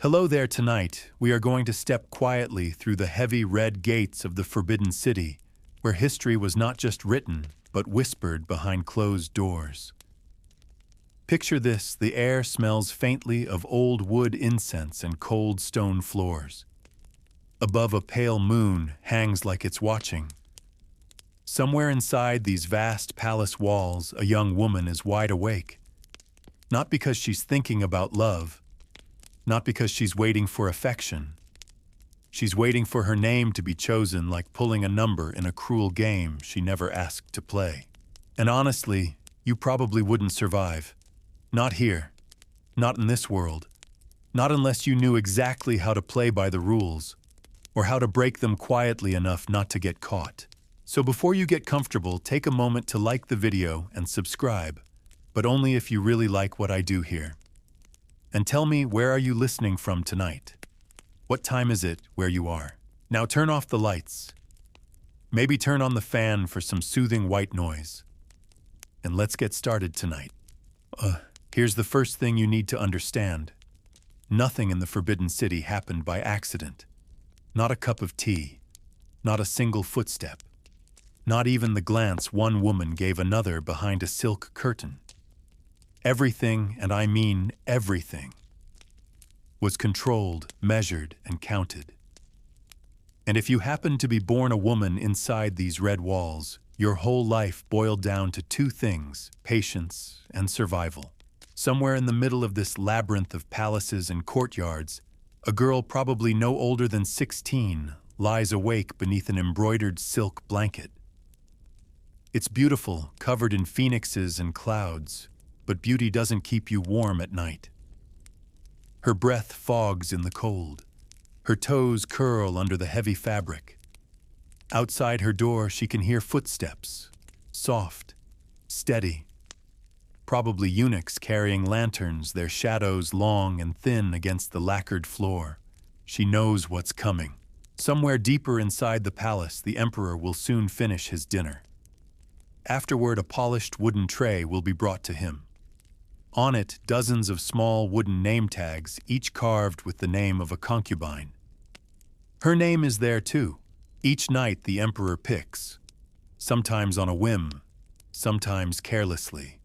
Hello there. Tonight, we are going to step quietly through the heavy red gates of the Forbidden City, where history was not just written, but whispered behind closed doors. Picture this: the air smells faintly of old wood incense and cold stone floors. Above, a pale moon hangs like it's watching. Somewhere inside these vast palace walls, a young woman is wide awake. Not because she's thinking about love, not because she's waiting for affection. She's waiting for her name to be chosen, like pulling a number in a cruel game she never asked to play. And honestly, you probably wouldn't survive. Not here. Not in this world. Not unless you knew exactly how to play by the rules, or how to break them quietly enough not to get caught. So before you get comfortable, take a moment to like the video and subscribe, but only if you really like what I do here. And tell me, where are you listening from tonight? What time is it where you are? Now turn off the lights. Maybe turn on the fan for some soothing white noise. And let's get started tonight. Here's the first thing you need to understand. Nothing in the Forbidden City happened by accident. Not a cup of tea. Not a single footstep. Not even the glance one woman gave another behind a silk curtain. Everything, and I mean everything, was controlled, measured, and counted. And if you happen to be born a woman inside these red walls, your whole life boiled down to two things: patience and survival. Somewhere in the middle of this labyrinth of palaces and courtyards, a girl probably no older than 16 lies awake beneath an embroidered silk blanket. It's beautiful, covered in phoenixes and clouds, but beauty doesn't keep you warm at night. Her breath fogs in the cold. Her toes curl under the heavy fabric. Outside her door, she can hear footsteps, soft, steady. Probably eunuchs carrying lanterns, their shadows long and thin against the lacquered floor. She knows what's coming. Somewhere deeper inside the palace, the emperor will soon finish his dinner. Afterward, a polished wooden tray will be brought to him. On it, dozens of small wooden name tags, each carved with the name of a concubine. Her name is there too. Each night the emperor picks, sometimes on a whim, sometimes carelessly,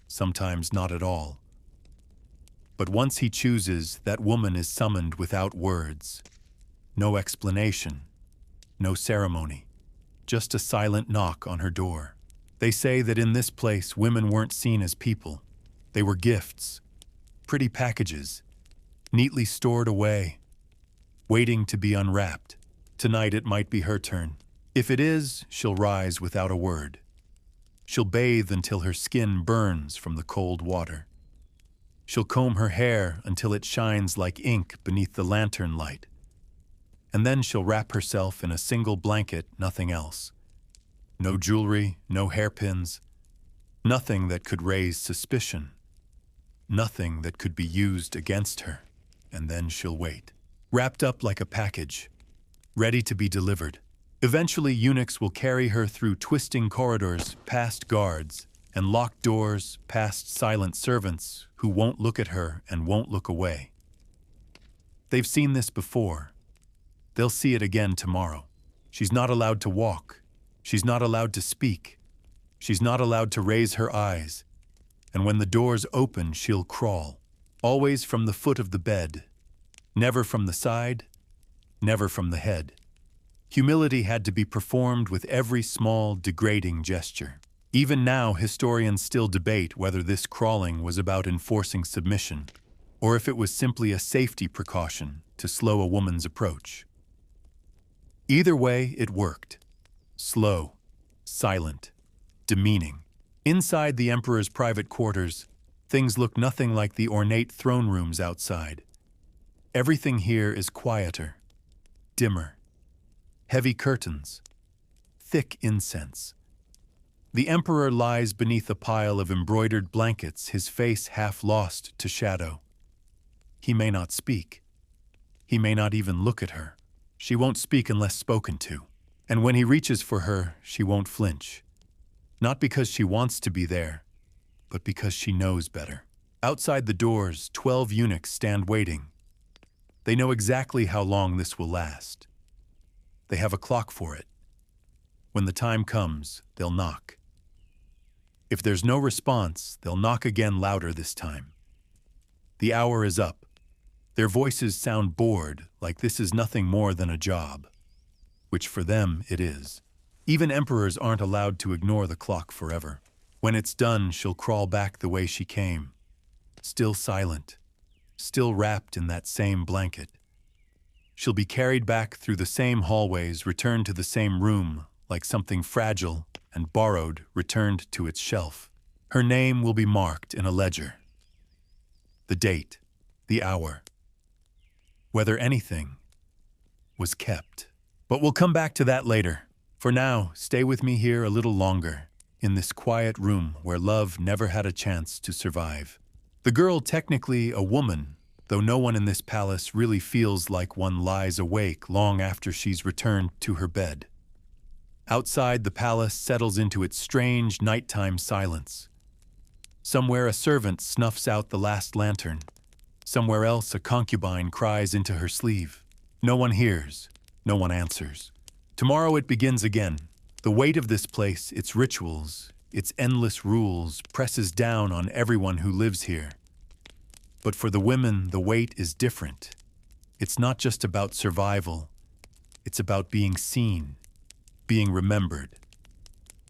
sometimes not at all. But once he chooses, that woman is summoned without words. No explanation, no ceremony, just a silent knock on her door. They say that in this place women weren't seen as people. They were gifts, pretty packages, neatly stored away, waiting to be unwrapped. Tonight it might be her turn. If it is, she'll rise without a word. She'll bathe until her skin burns from the cold water. She'll comb her hair until it shines like ink beneath the lantern light. And then she'll wrap herself in a single blanket, nothing else. No jewelry, no hairpins, nothing that could raise suspicion. Nothing that could be used against her. And then she'll wait, wrapped up like a package, ready to be delivered. Eventually, eunuchs will carry her through twisting corridors, past guards, and locked doors, past silent servants who won't look at her and won't look away. They've seen this before. They'll see it again tomorrow. She's not allowed to walk. She's not allowed to speak. She's not allowed to raise her eyes. And when the doors open, she'll crawl, always from the foot of the bed, never from the side, never from the head. Humility had to be performed with every small, degrading gesture. Even now, historians still debate whether this crawling was about enforcing submission, or if it was simply a safety precaution to slow a woman's approach. Either way, it worked. Slow, silent, demeaning. Inside the emperor's private quarters, things look nothing like the ornate throne rooms outside. Everything here is quieter, dimmer. Heavy curtains, thick incense. The emperor lies beneath a pile of embroidered blankets, his face half lost to shadow. He may not speak. He may not even look at her. She won't speak unless spoken to. And when he reaches for her, she won't flinch. Not because she wants to be there, but because she knows better. Outside the doors, 12 eunuchs stand waiting. They know exactly how long this will last. They have a clock for it. When the time comes, they'll knock. If there's no response, they'll knock again louder this time. The hour is up. Their voices sound bored, like this is nothing more than a job, which for them it is. Even emperors aren't allowed to ignore the clock forever. When it's done, she'll crawl back the way she came, still silent, still wrapped in that same blanket. She'll be carried back through the same hallways, returned to the same room, like something fragile and borrowed, returned to its shelf. Her name will be marked in a ledger. The date, the hour, whether anything was kept. But we'll come back to that later. For now, stay with me here a little longer, in this quiet room where love never had a chance to survive. The girl, technically a woman, though no one in this palace really feels like one, lies awake long after she's returned to her bed. Outside, the palace settles into its strange nighttime silence. Somewhere a servant snuffs out the last lantern. Somewhere else a concubine cries into her sleeve. No one hears. No one answers. Tomorrow it begins again. The weight of this place, its rituals, its endless rules, presses down on everyone who lives here. But for the women, the weight is different. It's not just about survival. It's about being seen, being remembered,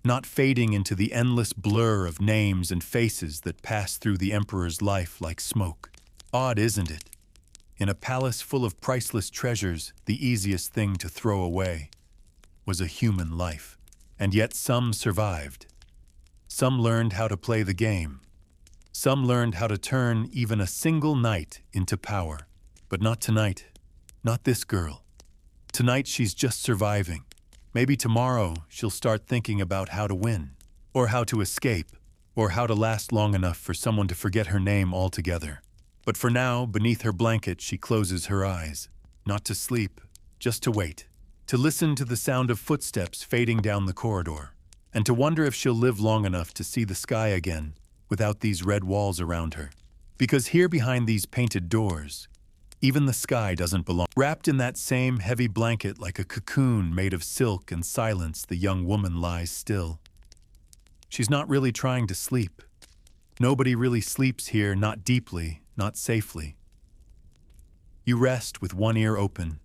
not fading into the endless blur of names and faces that pass through the emperor's life like smoke. Odd, isn't it? In a palace full of priceless treasures, the easiest thing to throw away was a human life. And yet some survived. Some learned how to play the game. Some learned how to turn even a single night into power. But not tonight. Not this girl. Tonight she's just surviving. Maybe tomorrow she'll start thinking about how to win, or how to escape, or how to last long enough for someone to forget her name altogether. But for now, beneath her blanket, she closes her eyes. Not to sleep, just to wait. To listen to the sound of footsteps fading down the corridor, and to wonder if she'll live long enough to see the sky again without these red walls around her. Because here behind these painted doors, even the sky doesn't belong. Wrapped in that same heavy blanket like a cocoon made of silk and silence, the young woman lies still. She's not really trying to sleep. Nobody really sleeps here, not deeply, not safely. You rest with one ear open.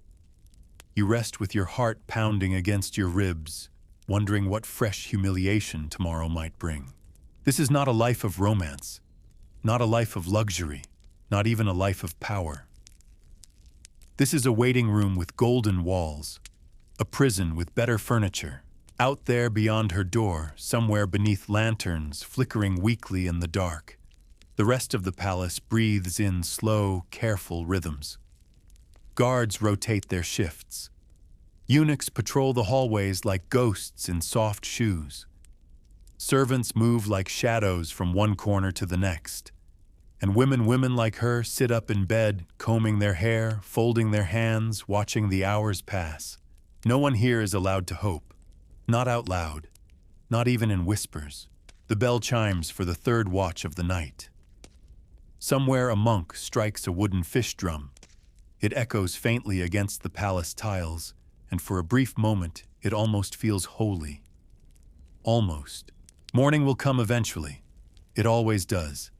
You rest with your heart pounding against your ribs, wondering what fresh humiliation tomorrow might bring. This is not a life of romance, not a life of luxury, not even a life of power. This is a waiting room with golden walls, a prison with better furniture. Out there beyond her door, somewhere beneath lanterns flickering weakly in the dark, the rest of the palace breathes in slow, careful rhythms. Guards rotate their shifts. Eunuchs patrol the hallways like ghosts in soft shoes. Servants move like shadows from one corner to the next. And women like her sit up in bed, combing their hair, folding their hands, watching the hours pass. No one here is allowed to hope. Not out loud. Not even in whispers. The bell chimes for the third watch of the night. Somewhere a monk strikes a wooden fish drum. It echoes faintly against the palace tiles, and for a brief moment, it almost feels holy. Almost. Morning will come eventually. It always does.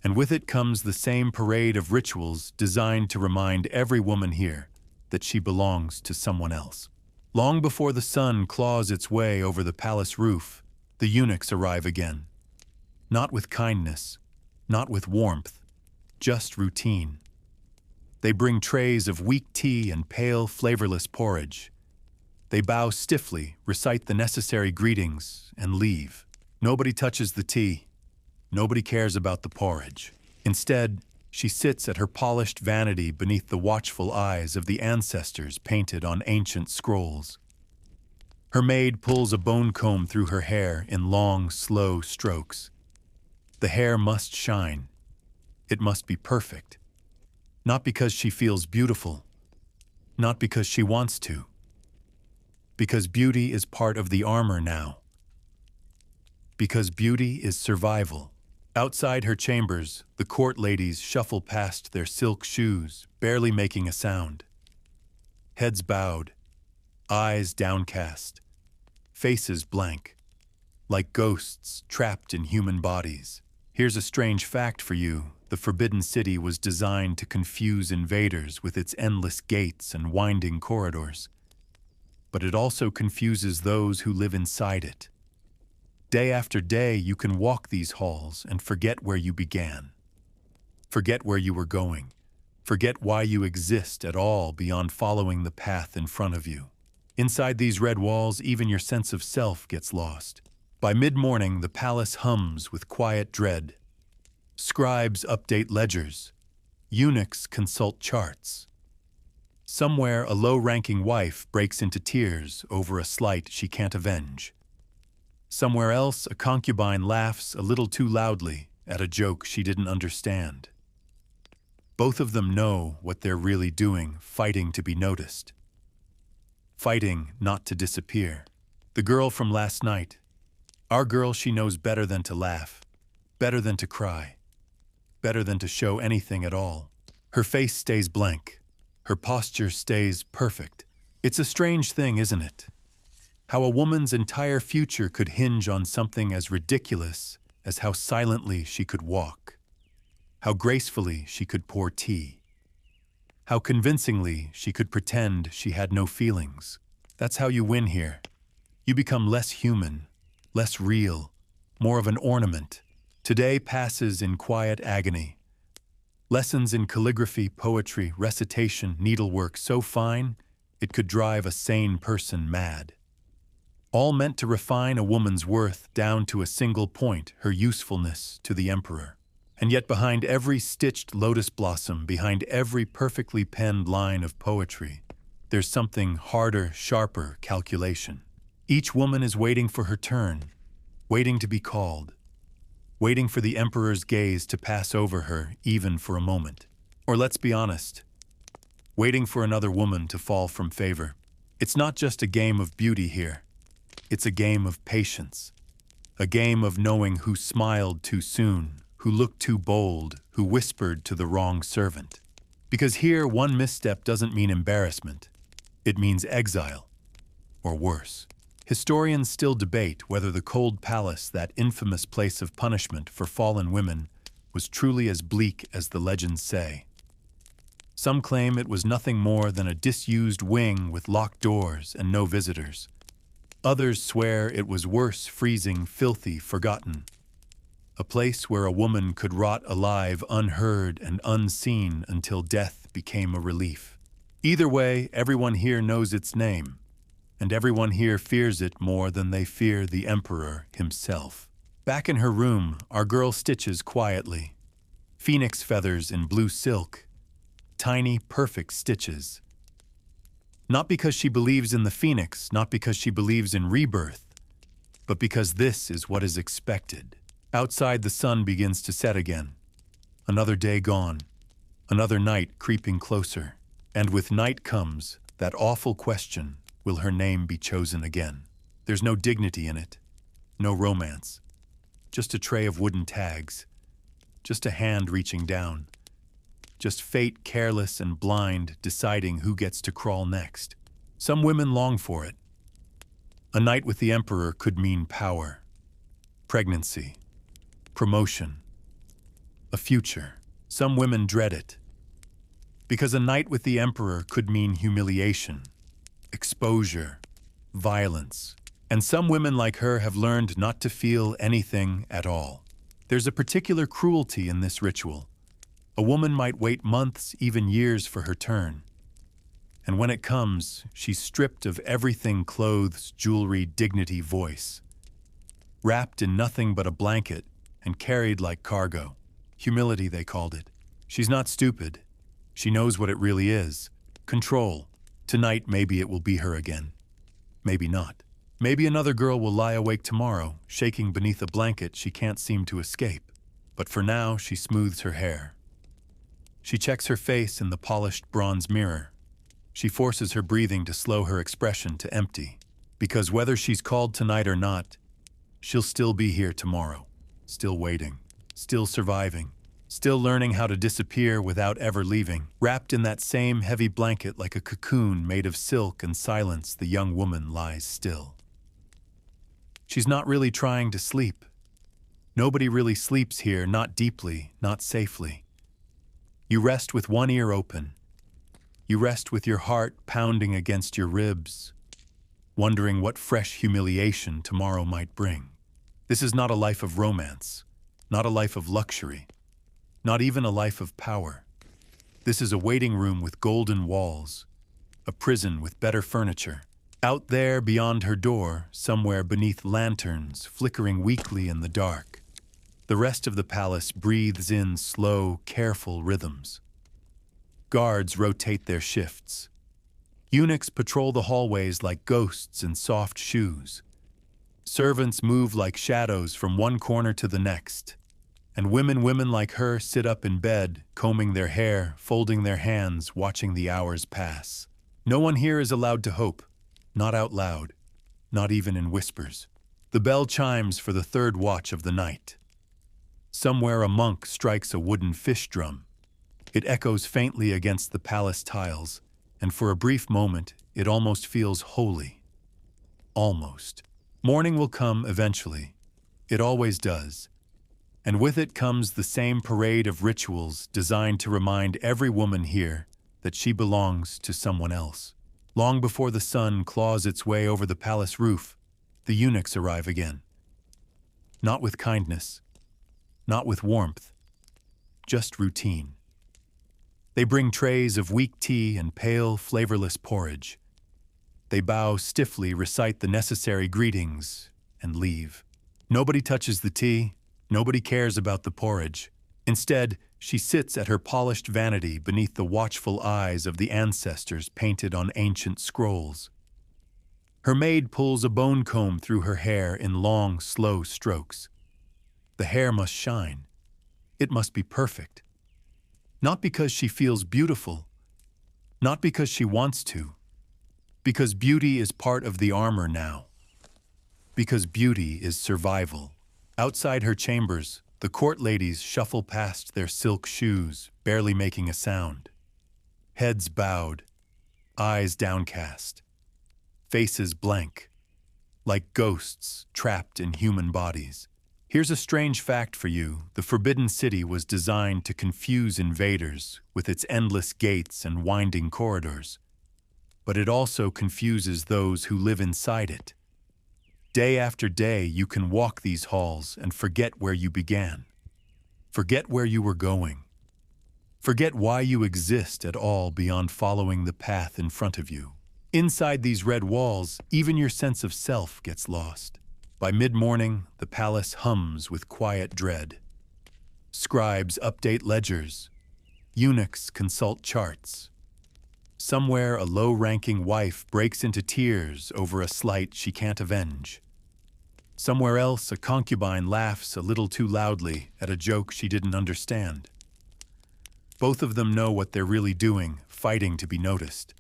And with it comes the same parade of rituals designed to remind every woman here that she belongs to someone else. Long before the sun claws its way over the palace roof, the eunuchs arrive again. Not with kindness, not with warmth, just routine. They bring trays of weak tea and pale, flavorless porridge. They bow stiffly, recite the necessary greetings, and leave. Nobody touches the tea. Nobody cares about the porridge. Instead, she sits at her polished vanity beneath the watchful eyes of the ancestors painted on ancient scrolls. Her maid pulls a bone comb through her hair in long, slow strokes. The hair must shine. It must be perfect. Not because she feels beautiful, not because she wants to. Because beauty is part of the armor now. Because beauty is survival. Outside her chambers, the court ladies shuffle past their silk shoes, barely making a sound. Heads bowed, eyes downcast, faces blank, like ghosts trapped in human bodies. Here's a strange fact for you. The Forbidden City was designed to confuse invaders with its endless gates and winding corridors. But it also confuses those who live inside it. Day after day, you can walk these halls and forget where you began. Forget where you were going. Forget why you exist at all beyond following the path in front of you. Inside these red walls, even your sense of self gets lost. By mid-morning, the palace hums with quiet dread. Scribes update ledgers. Eunuchs consult charts. Somewhere, a low-ranking wife breaks into tears over a slight she can't avenge. Somewhere else, a concubine laughs a little too loudly at a joke she didn't understand. Both of them know what they're really doing, fighting to be noticed. Fighting not to disappear. The girl from last night. Our girl, she knows better than to laugh, better than to cry, better than to show anything at all. Her face stays blank. Her posture stays perfect. It's a strange thing, isn't it? How a woman's entire future could hinge on something as ridiculous as how silently she could walk, how gracefully she could pour tea, how convincingly she could pretend she had no feelings. That's how you win here. You become less human, less real, more of an ornament. Today passes in quiet agony. Lessons in calligraphy, poetry, recitation, needlework so fine it could drive a sane person mad. All meant to refine a woman's worth down to a single point, her usefulness to the emperor. And yet behind every stitched lotus blossom, behind every perfectly penned line of poetry, there's something harder, sharper calculation. Each woman is waiting for her turn, waiting to be called, waiting for the emperor's gaze to pass over her even for a moment. Or let's be honest, waiting for another woman to fall from favor. It's not just a game of beauty here. It's a game of patience, a game of knowing who smiled too soon, who looked too bold, who whispered to the wrong servant. Because here, one misstep doesn't mean embarrassment. It means exile, or worse. Historians still debate whether the cold palace, that infamous place of punishment for fallen women, was truly as bleak as the legends say. Some claim it was nothing more than a disused wing with locked doors and no visitors. Others swear it was worse, freezing, filthy, forgotten. A place where a woman could rot alive, unheard and unseen until death became a relief. Either way, everyone here knows its name, and everyone here fears it more than they fear the emperor himself. Back in her room, our girl stitches quietly. Phoenix feathers in blue silk. Tiny, perfect stitches. Not because she believes in the phoenix, not because she believes in rebirth, but because this is what is expected. Outside, the sun begins to set again. Another day gone. Another night creeping closer. And with night comes that awful question, will her name be chosen again? There's no dignity in it. No romance. Just a tray of wooden tags. Just a hand reaching down. Just fate, careless and blind, deciding who gets to crawl next. Some women long for it. A night with the emperor could mean power, pregnancy, promotion, a future. Some women dread it. Because a night with the emperor could mean humiliation, exposure, violence. And some women like her have learned not to feel anything at all. There's a particular cruelty in this ritual. A woman might wait months, even years for her turn. And when it comes, she's stripped of everything: clothes, jewelry, dignity, voice. Wrapped in nothing but a blanket and carried like cargo. Humility, they called it. She's not stupid. She knows what it really is. Control. Tonight, maybe it will be her again. Maybe not. Maybe another girl will lie awake tomorrow, shaking beneath a blanket she can't seem to escape. But for now, she smooths her hair. She checks her face in the polished bronze mirror. She forces her breathing to slow her expression to empty. Because whether she's called tonight or not, she'll still be here tomorrow, still waiting. still surviving, still learning how to disappear without ever leaving. Wrapped in that same heavy blanket like a cocoon made of silk and silence, the young woman lies still. She's not really trying to sleep. Nobody really sleeps here, not deeply, not safely. You rest with one ear open. You rest with your heart pounding against your ribs, wondering what fresh humiliation tomorrow might bring. This is not a life of romance, not a life of luxury, not even a life of power. This is a waiting room with golden walls, a prison with better furniture. Out there, beyond her door, somewhere beneath lanterns flickering weakly in the dark, the rest of the palace breathes in slow, careful rhythms. Guards rotate their shifts. Eunuchs patrol the hallways like ghosts in soft shoes. Servants move like shadows from one corner to the next. And women like her sit up in bed, combing their hair, folding their hands, watching the hours pass. No one here is allowed to hope, not out loud, not even in whispers. The bell chimes for the third watch of the night. Somewhere a monk strikes a wooden fish drum. It echoes faintly against the palace tiles, and for a brief moment, it almost feels holy. Almost. Morning will come eventually. It always does. And with it comes the same parade of rituals designed to remind every woman here that she belongs to someone else. Long before the sun claws its way over the palace roof, the eunuchs arrive again. Not with kindness, not with warmth, just routine. They bring trays of weak tea and pale, flavorless porridge. They bow stiffly, recite the necessary greetings, and leave. Nobody touches the tea. Nobody cares about the porridge. Instead, she sits at her polished vanity beneath the watchful eyes of the ancestors painted on ancient scrolls. Her maid pulls a bone comb through her hair in long, slow strokes. The hair must shine. It must be perfect. Not because she feels beautiful, not because she wants to, because beauty is part of the armor now. Because beauty is survival. Outside her chambers, the court ladies shuffle past their silk shoes, barely making a sound. Heads bowed, eyes downcast, faces blank, like ghosts trapped in human bodies. Here's a strange fact for you. The Forbidden City was designed to confuse invaders with its endless gates and winding corridors. But it also confuses those who live inside it. Day after day, you can walk these halls and forget where you began. Forget where you were going. Forget why you exist at all beyond following the path in front of you. Inside these red walls, even your sense of self gets lost. By mid-morning, the palace hums with quiet dread. Scribes update ledgers. Eunuchs consult charts. Somewhere, a low-ranking wife breaks into tears over a slight she can't avenge. Somewhere else, a concubine laughs a little too loudly at a joke she didn't understand. Both of them know what they're really doing, fighting to be noticed.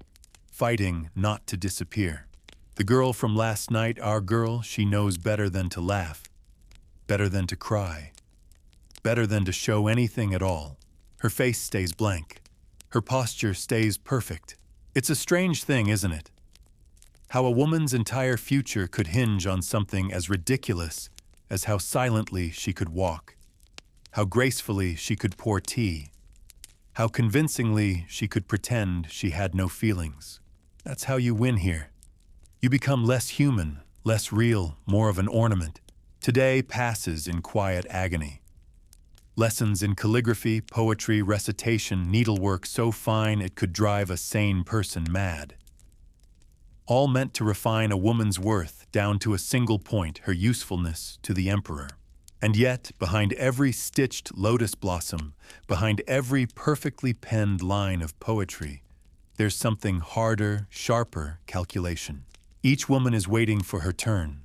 Fighting not to disappear. The girl from last night, our girl, she knows better than to laugh, better than to cry, better than to show anything at all. Her face stays blank. Her posture stays perfect. It's a strange thing, isn't it? How a woman's entire future could hinge on something as ridiculous as how silently she could walk, how gracefully she could pour tea, how convincingly she could pretend she had no feelings. That's how you win here. You become less human, less real, more of an ornament. Today passes in quiet agony. Lessons in calligraphy, poetry, recitation, needlework so fine it could drive a sane person mad. All meant to refine a woman's worth down to a single point, her usefulness to the emperor. And yet, behind every stitched lotus blossom, behind every perfectly penned line of poetry, there's something harder, sharper calculation. Each woman is waiting for her turn,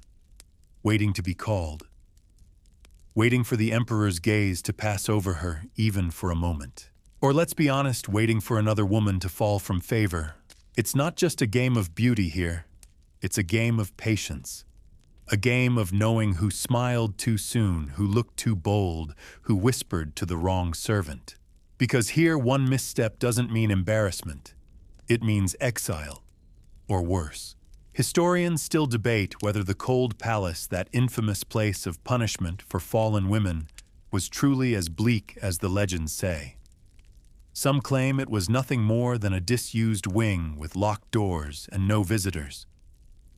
waiting to be called, waiting for the emperor's gaze to pass over her even for a moment. Or let's be honest, waiting for another woman to fall from favor. It's not just a game of beauty here, it's a game of patience. A game of knowing who smiled too soon, who looked too bold, who whispered to the wrong servant. Because here one misstep doesn't mean embarrassment. It means exile, or worse. Historians still debate whether the cold palace, that infamous place of punishment for fallen women, was truly as bleak as the legends say. Some claim it was nothing more than a disused wing with locked doors and no visitors.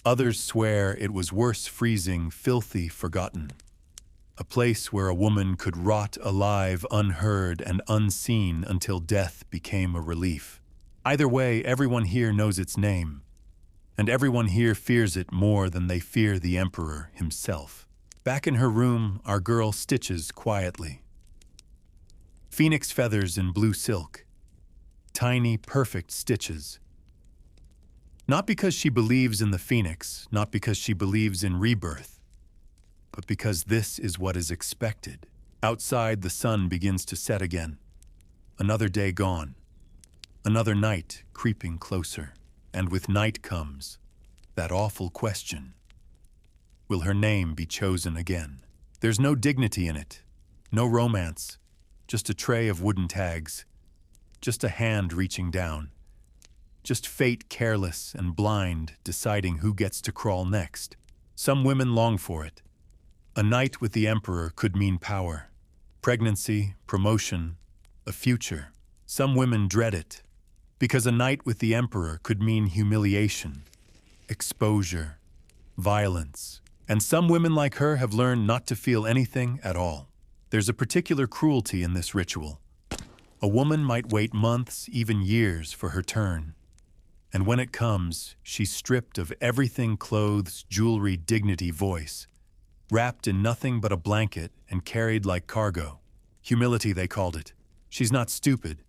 Others swear it was worse, freezing, filthy, forgotten. A place where a woman could rot alive, unheard and unseen until death became a relief. Either way, everyone here knows its name, and everyone here fears it more than they fear the emperor himself. Back in her room, our girl stitches quietly. Phoenix feathers in blue silk. Tiny, perfect stitches. Not because she believes in the phoenix, not because she believes in rebirth, but because this is what is expected. Outside, the sun begins to set again. Another day gone. Another night creeping closer. And with night comes that awful question. Will her name be chosen again? There's no dignity in it, no romance, just a tray of wooden tags, just a hand reaching down, just fate careless and blind deciding who gets to crawl next. Some women long for it. A night with the emperor could mean power, pregnancy, promotion, a future. Some women dread it, because a night with the emperor could mean humiliation, exposure, violence. And some women like her have learned not to feel anything at all. There's a particular cruelty in this ritual. A woman might wait months, even years, for her turn. And when it comes, she's stripped of everything: clothes, jewelry, dignity, voice, wrapped in nothing but a blanket and carried like cargo. Humility, they called it. She's not stupid.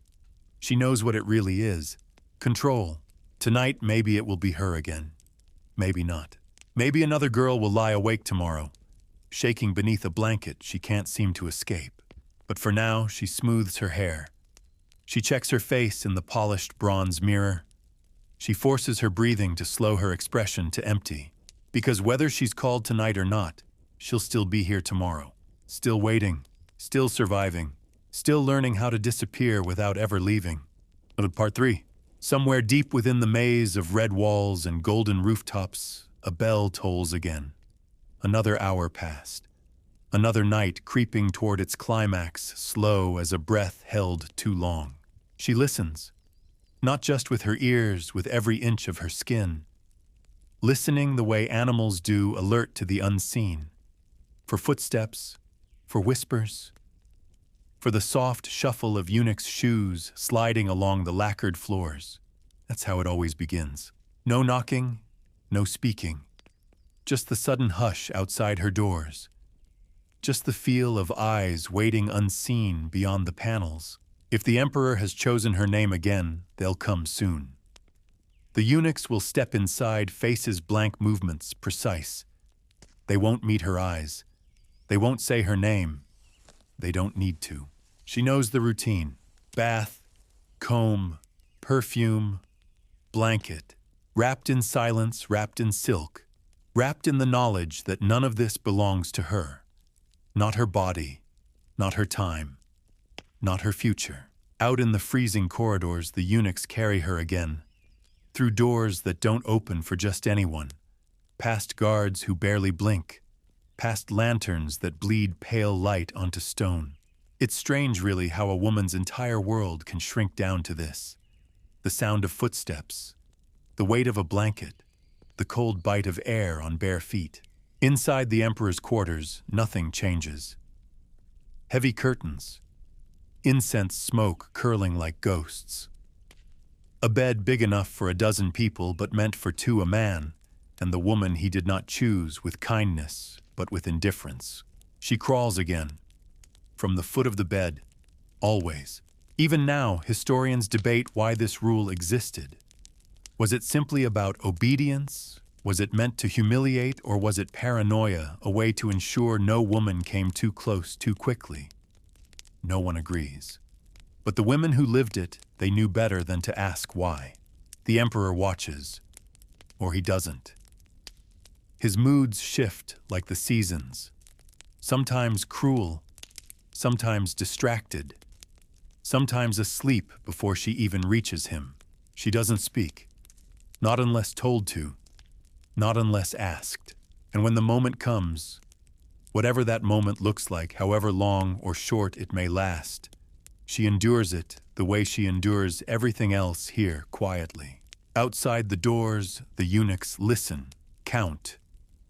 She knows what it really is. Control. Tonight, maybe it will be her again. Maybe not. Maybe another girl will lie awake tomorrow, shaking beneath a blanket she can't seem to escape. But for now, she smooths her hair. She checks her face in the polished bronze mirror. She forces her breathing to slow her expression to empty. Because whether she's called tonight or not, she'll still be here tomorrow. Still waiting, still surviving, still learning how to disappear without ever leaving. Part 3. Somewhere deep within the maze of red walls and golden rooftops, a bell tolls again. Another hour passed. Another night creeping toward its climax, slow as a breath held too long. She listens, not just with her ears, with every inch of her skin. Listening the way animals do, alert to the unseen. For footsteps, for whispers, for the soft shuffle of eunuchs' shoes sliding along the lacquered floors. That's how it always begins. No knocking, no speaking. Just the sudden hush outside her doors. Just the feel of eyes waiting unseen beyond the panels. If the emperor has chosen her name again, they'll come soon. The eunuchs will step inside, faces blank, movements precise. They won't meet her eyes. They won't say her name. They don't need to. She knows the routine. Bath, comb, perfume, blanket. Wrapped in silence, wrapped in silk. Wrapped in the knowledge that none of this belongs to her. Not her body, not her time, not her future. Out in the freezing corridors, the eunuchs carry her again. Through doors that don't open for just anyone. Past guards who barely blink. Past lanterns that bleed pale light onto stone. It's strange, really, how a woman's entire world can shrink down to this. The sound of footsteps. The weight of a blanket. The cold bite of air on bare feet. Inside the emperor's quarters, nothing changes. Heavy curtains. Incense smoke curling like ghosts. A bed big enough for a dozen people but meant for two, a man, and the woman he did not choose with kindness but with indifference. She crawls again. From the foot of the bed. Always. Even now, historians debate why this rule existed. Was it simply about obedience? Was it meant to humiliate, or was it paranoia, a way to ensure no woman came too close too quickly? No one agrees. But the women who lived it, they knew better than to ask why. The emperor watches, or he doesn't. His moods shift like the seasons, sometimes cruel, sometimes distracted, sometimes asleep before she even reaches him. She doesn't speak, not unless told to, not unless asked. And when the moment comes, whatever that moment looks like, however long or short it may last, she endures it the way she endures everything else here quietly. Outside the doors, the eunuchs listen, count,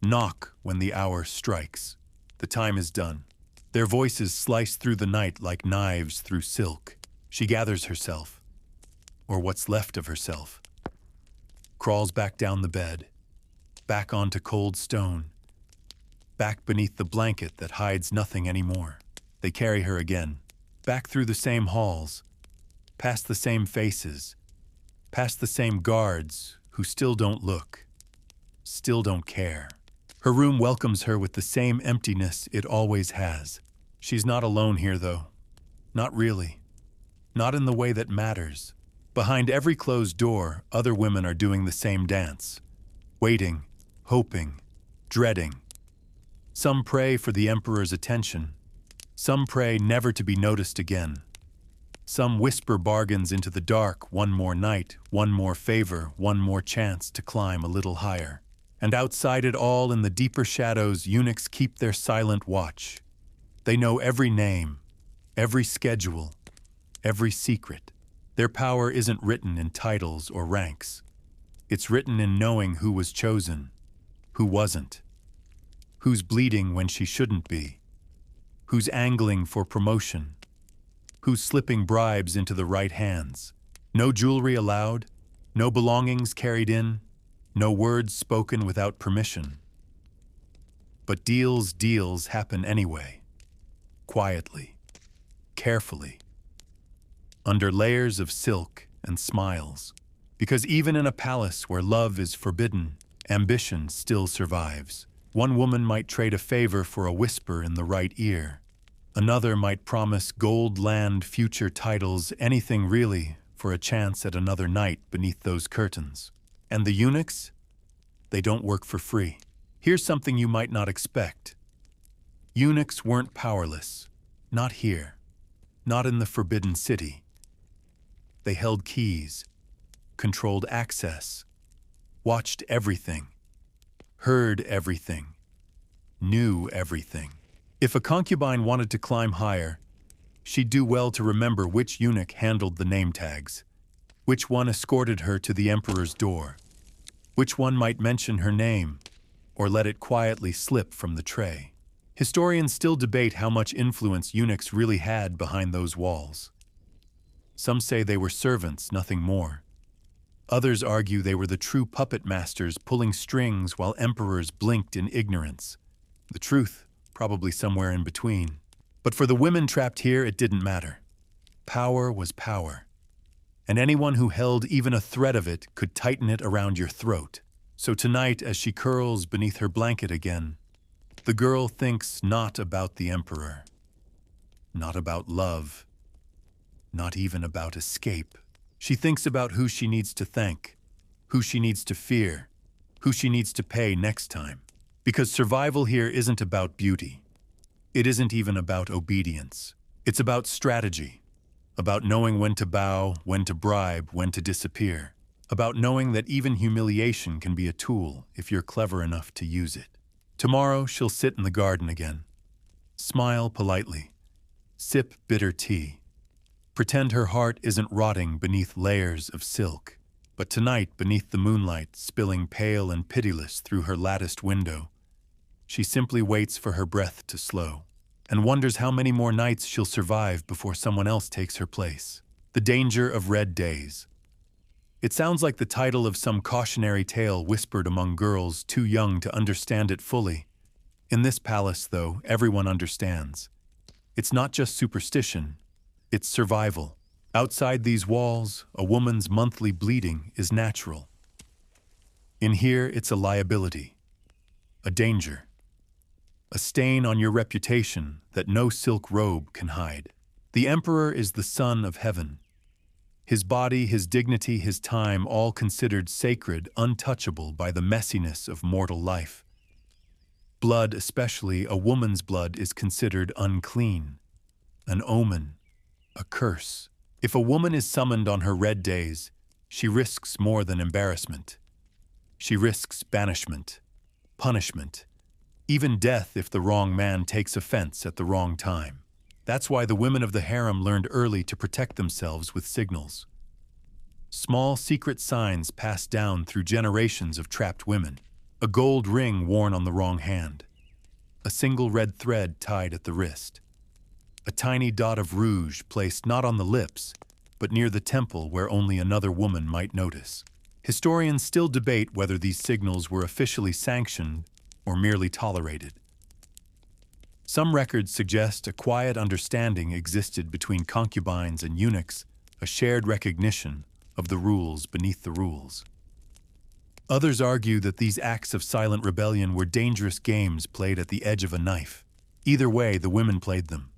knock when the hour strikes. The time is done. Their voices slice through the night like knives through silk. She gathers herself, or what's left of herself, crawls back down the bed, back onto cold stone, back beneath the blanket that hides nothing anymore. They carry her again, back through the same halls, past the same faces, past the same guards who still don't look, still don't care. Her room welcomes her with the same emptiness it always has. She's not alone here, though. Not really. Not in the way that matters. Behind every closed door, other women are doing the same dance. Waiting, hoping, dreading. Some pray for the emperor's attention. Some pray never to be noticed again. Some whisper bargains into the dark, one more night, one more favor, one more chance to climb a little higher. And outside it all, in the deeper shadows, eunuchs keep their silent watch. They know every name, every schedule, every secret. Their power isn't written in titles or ranks. It's written in knowing who was chosen, who wasn't, who's bleeding when she shouldn't be, who's angling for promotion, who's slipping bribes into the right hands. No jewelry allowed, no belongings carried in, no words spoken without permission. But deals happen anyway, quietly, carefully, under layers of silk and smiles. Because even in a palace where love is forbidden, ambition still survives. One woman might trade a favor for a whisper in the right ear. Another might promise gold land, future titles, anything really, for a chance at another night beneath those curtains. And the eunuchs? They don't work for free. Here's something you might not expect. Eunuchs weren't powerless. Not here. Not in the Forbidden City. They held keys, controlled access, watched everything, heard everything, knew everything. If a concubine wanted to climb higher, she'd do well to remember which eunuch handled the name tags, which one escorted her to the emperor's door, which one might mention her name or let it quietly slip from the tray. Historians still debate how much influence eunuchs really had behind those walls. Some say they were servants, nothing more. Others argue they were the true puppet masters pulling strings while emperors blinked in ignorance. The truth, probably somewhere in between. But for the women trapped here, it didn't matter. Power was power. And anyone who held even a thread of it could tighten it around your throat. So tonight, as she curls beneath her blanket again, the girl thinks not about the emperor, not about love, not even about escape. She thinks about who she needs to thank, who she needs to fear, who she needs to pay next time. Because survival here isn't about beauty. It isn't even about obedience. It's about strategy, about knowing when to bow, when to bribe, when to disappear, about knowing that even humiliation can be a tool if you're clever enough to use it. Tomorrow, she'll sit in the garden again, smile politely, sip bitter tea, pretend her heart isn't rotting beneath layers of silk. But tonight, beneath the moonlight, spilling pale and pitiless through her latticed window, she simply waits for her breath to slow and wonders how many more nights she'll survive before someone else takes her place. The Danger of Red Days. It sounds like the title of some cautionary tale whispered among girls too young to understand it fully. In this palace, though, everyone understands. It's not just superstition, it's survival. Outside these walls, a woman's monthly bleeding is natural. In here, it's a liability, a danger, a stain on your reputation that no silk robe can hide. The emperor is the son of heaven. His body, his dignity, his time, all considered sacred, untouchable by the messiness of mortal life. Blood, especially a woman's blood, is considered unclean, an omen, a curse. If a woman is summoned on her red days, she risks more than embarrassment. She risks banishment, punishment, even death if the wrong man takes offense at the wrong time. That's why the women of the harem learned early to protect themselves with signals. Small secret signs passed down through generations of trapped women. A gold ring worn on the wrong hand. A single red thread tied at the wrist. A tiny dot of rouge placed not on the lips, but near the temple where only another woman might notice. Historians still debate whether these signals were officially sanctioned or merely tolerated. Some records suggest a quiet understanding existed between concubines and eunuchs, a shared recognition of the rules beneath the rules. Others argue that these acts of silent rebellion were dangerous games played at the edge of a knife. Either way, the women played them.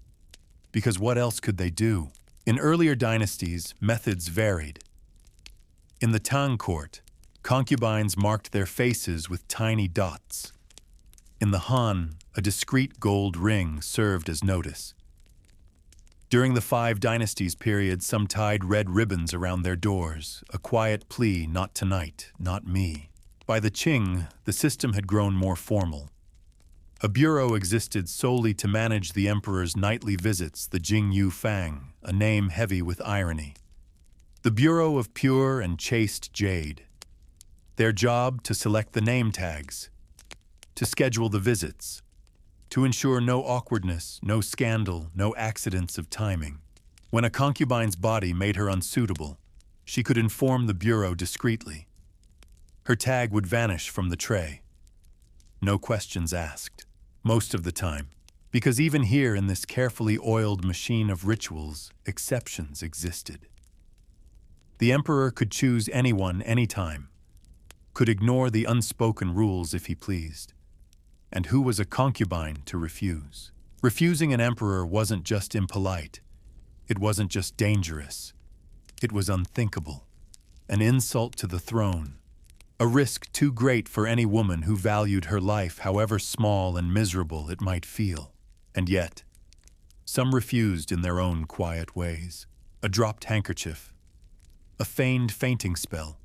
Because what else could they do? In earlier dynasties, methods varied. In the Tang court, concubines marked their faces with tiny dots. In the Han, a discreet gold ring served as notice. During the Five Dynasties period, some tied red ribbons around their doors, a quiet plea, not tonight, not me. By the Qing, the system had grown more formal. A bureau existed solely to manage the emperor's nightly visits, the Jing Yu Fang, a name heavy with irony. The Bureau of Pure and Chaste Jade. Their job to select the name tags, to schedule the visits, to ensure no awkwardness, no scandal, no accidents of timing. When a concubine's body made her unsuitable, she could inform the bureau discreetly. Her tag would vanish from the tray. No questions asked, most of the time, because even here in this carefully oiled machine of rituals, exceptions existed. The emperor could choose anyone anytime, could ignore the unspoken rules if he pleased. And who was a concubine to refuse? Refusing an emperor wasn't just impolite. It wasn't just dangerous. It was unthinkable. An insult to the throne. A risk too great for any woman who valued her life, however small and miserable it might feel. And yet, some refused in their own quiet ways. A dropped handkerchief. A feigned fainting spell.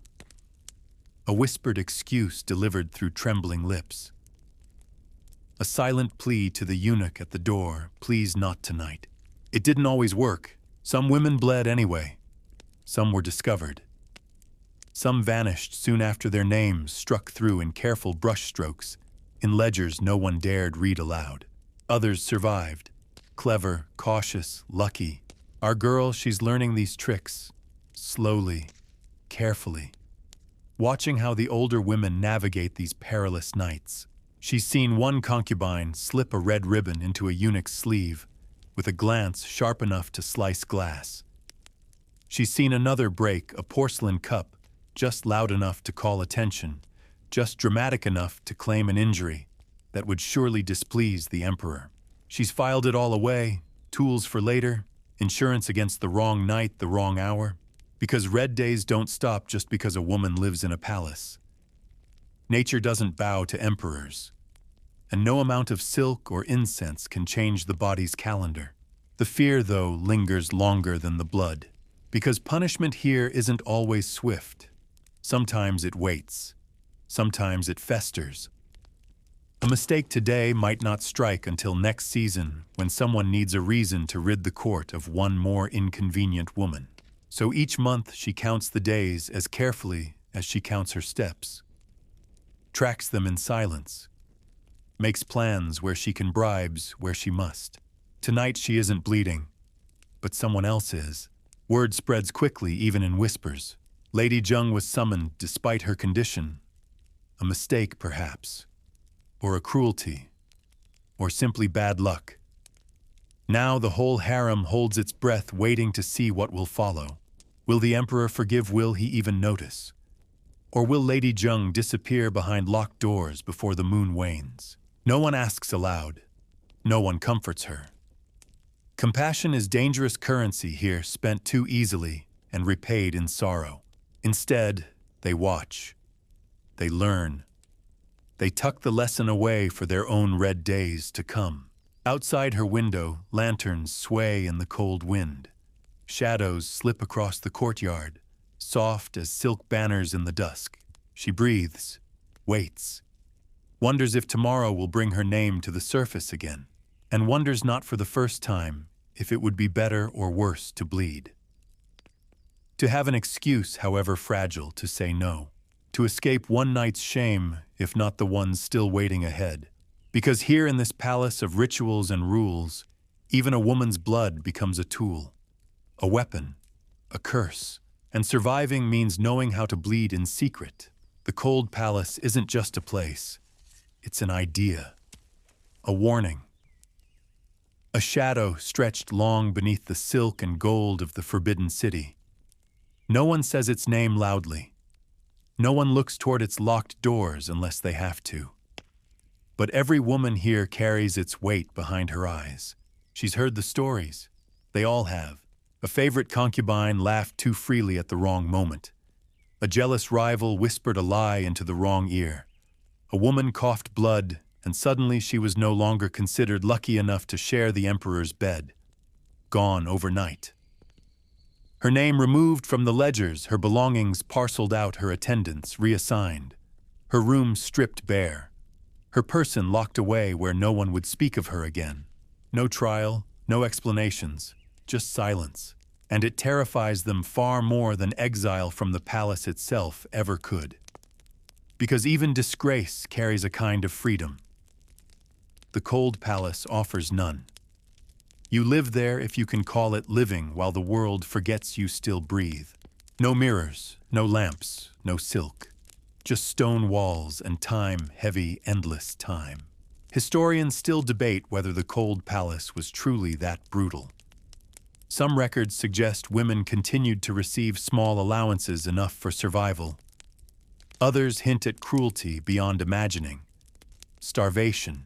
A whispered excuse delivered through trembling lips. A silent plea to the eunuch at the door, please not tonight. It didn't always work. Some women bled anyway. Some were discovered. Some vanished soon after their names struck through in careful brushstrokes, in ledgers no one dared read aloud. Others survived. Clever, cautious, lucky. Our girl, she's learning these tricks. Slowly, carefully. Watching how the older women navigate these perilous nights. She's seen one concubine slip a red ribbon into a eunuch's sleeve, with a glance sharp enough to slice glass. She's seen another break a porcelain cup, just loud enough to call attention, just dramatic enough to claim an injury that would surely displease the emperor. She's filed it all away, tools for later, insurance against the wrong night, the wrong hour. Because red days don't stop just because a woman lives in a palace. Nature doesn't bow to emperors, and no amount of silk or incense can change the body's calendar. The fear, though, lingers longer than the blood, because punishment here isn't always swift. Sometimes it waits. Sometimes it festers. A mistake today might not strike until next season, when someone needs a reason to rid the court of one more inconvenient woman. So each month she counts the days as carefully as she counts her steps. Tracks them in silence. Makes plans where she can, bribes where she must. Tonight she isn't bleeding, but someone else is. Word spreads quickly, even in whispers. Lady Zheng was summoned despite her condition. A mistake, perhaps. Or a cruelty. Or simply bad luck. Now the whole harem holds its breath, waiting to see what will follow. Will the emperor forgive? Will he even notice? Or will Lady Zheng disappear behind locked doors before the moon wanes? No one asks aloud. No one comforts her. Compassion is dangerous currency here, spent too easily and repaid in sorrow. Instead, they watch. They learn. They tuck the lesson away for their own red days to come. Outside her window, lanterns sway in the cold wind. Shadows slip across the courtyard, soft as silk banners in the dusk. She breathes, waits, wonders if tomorrow will bring her name to the surface again, and wonders not for the first time if it would be better or worse to bleed. To have an excuse, however fragile, to say no. To escape one night's shame, if not the ones still waiting ahead. Because here in this palace of rituals and rules, even a woman's blood becomes a tool, a weapon, a curse. And surviving means knowing how to bleed in secret. The cold palace isn't just a place. It's an idea, a warning. A shadow stretched long beneath the silk and gold of the forbidden city. No one says its name loudly. No one looks toward its locked doors unless they have to. But every woman here carries its weight behind her eyes. She's heard the stories. They all have. A favorite concubine laughed too freely at the wrong moment. A jealous rival whispered a lie into the wrong ear. A woman coughed blood, and suddenly she was no longer considered lucky enough to share the emperor's bed. Gone overnight. Her name removed from the ledgers, her belongings parceled out, her attendants reassigned. Her room stripped bare. Her person locked away where no one would speak of her again. No trial, no explanations, just silence. And it terrifies them far more than exile from the palace itself ever could. Because even disgrace carries a kind of freedom. The cold palace offers none. You live there if you can call it living while the world forgets you still breathe. No mirrors, no lamps, no silk. Just stone walls and time, heavy, endless time. Historians still debate whether the cold palace was truly that brutal. Some records suggest women continued to receive small allowances enough for survival. Others hint at cruelty beyond imagining. Starvation,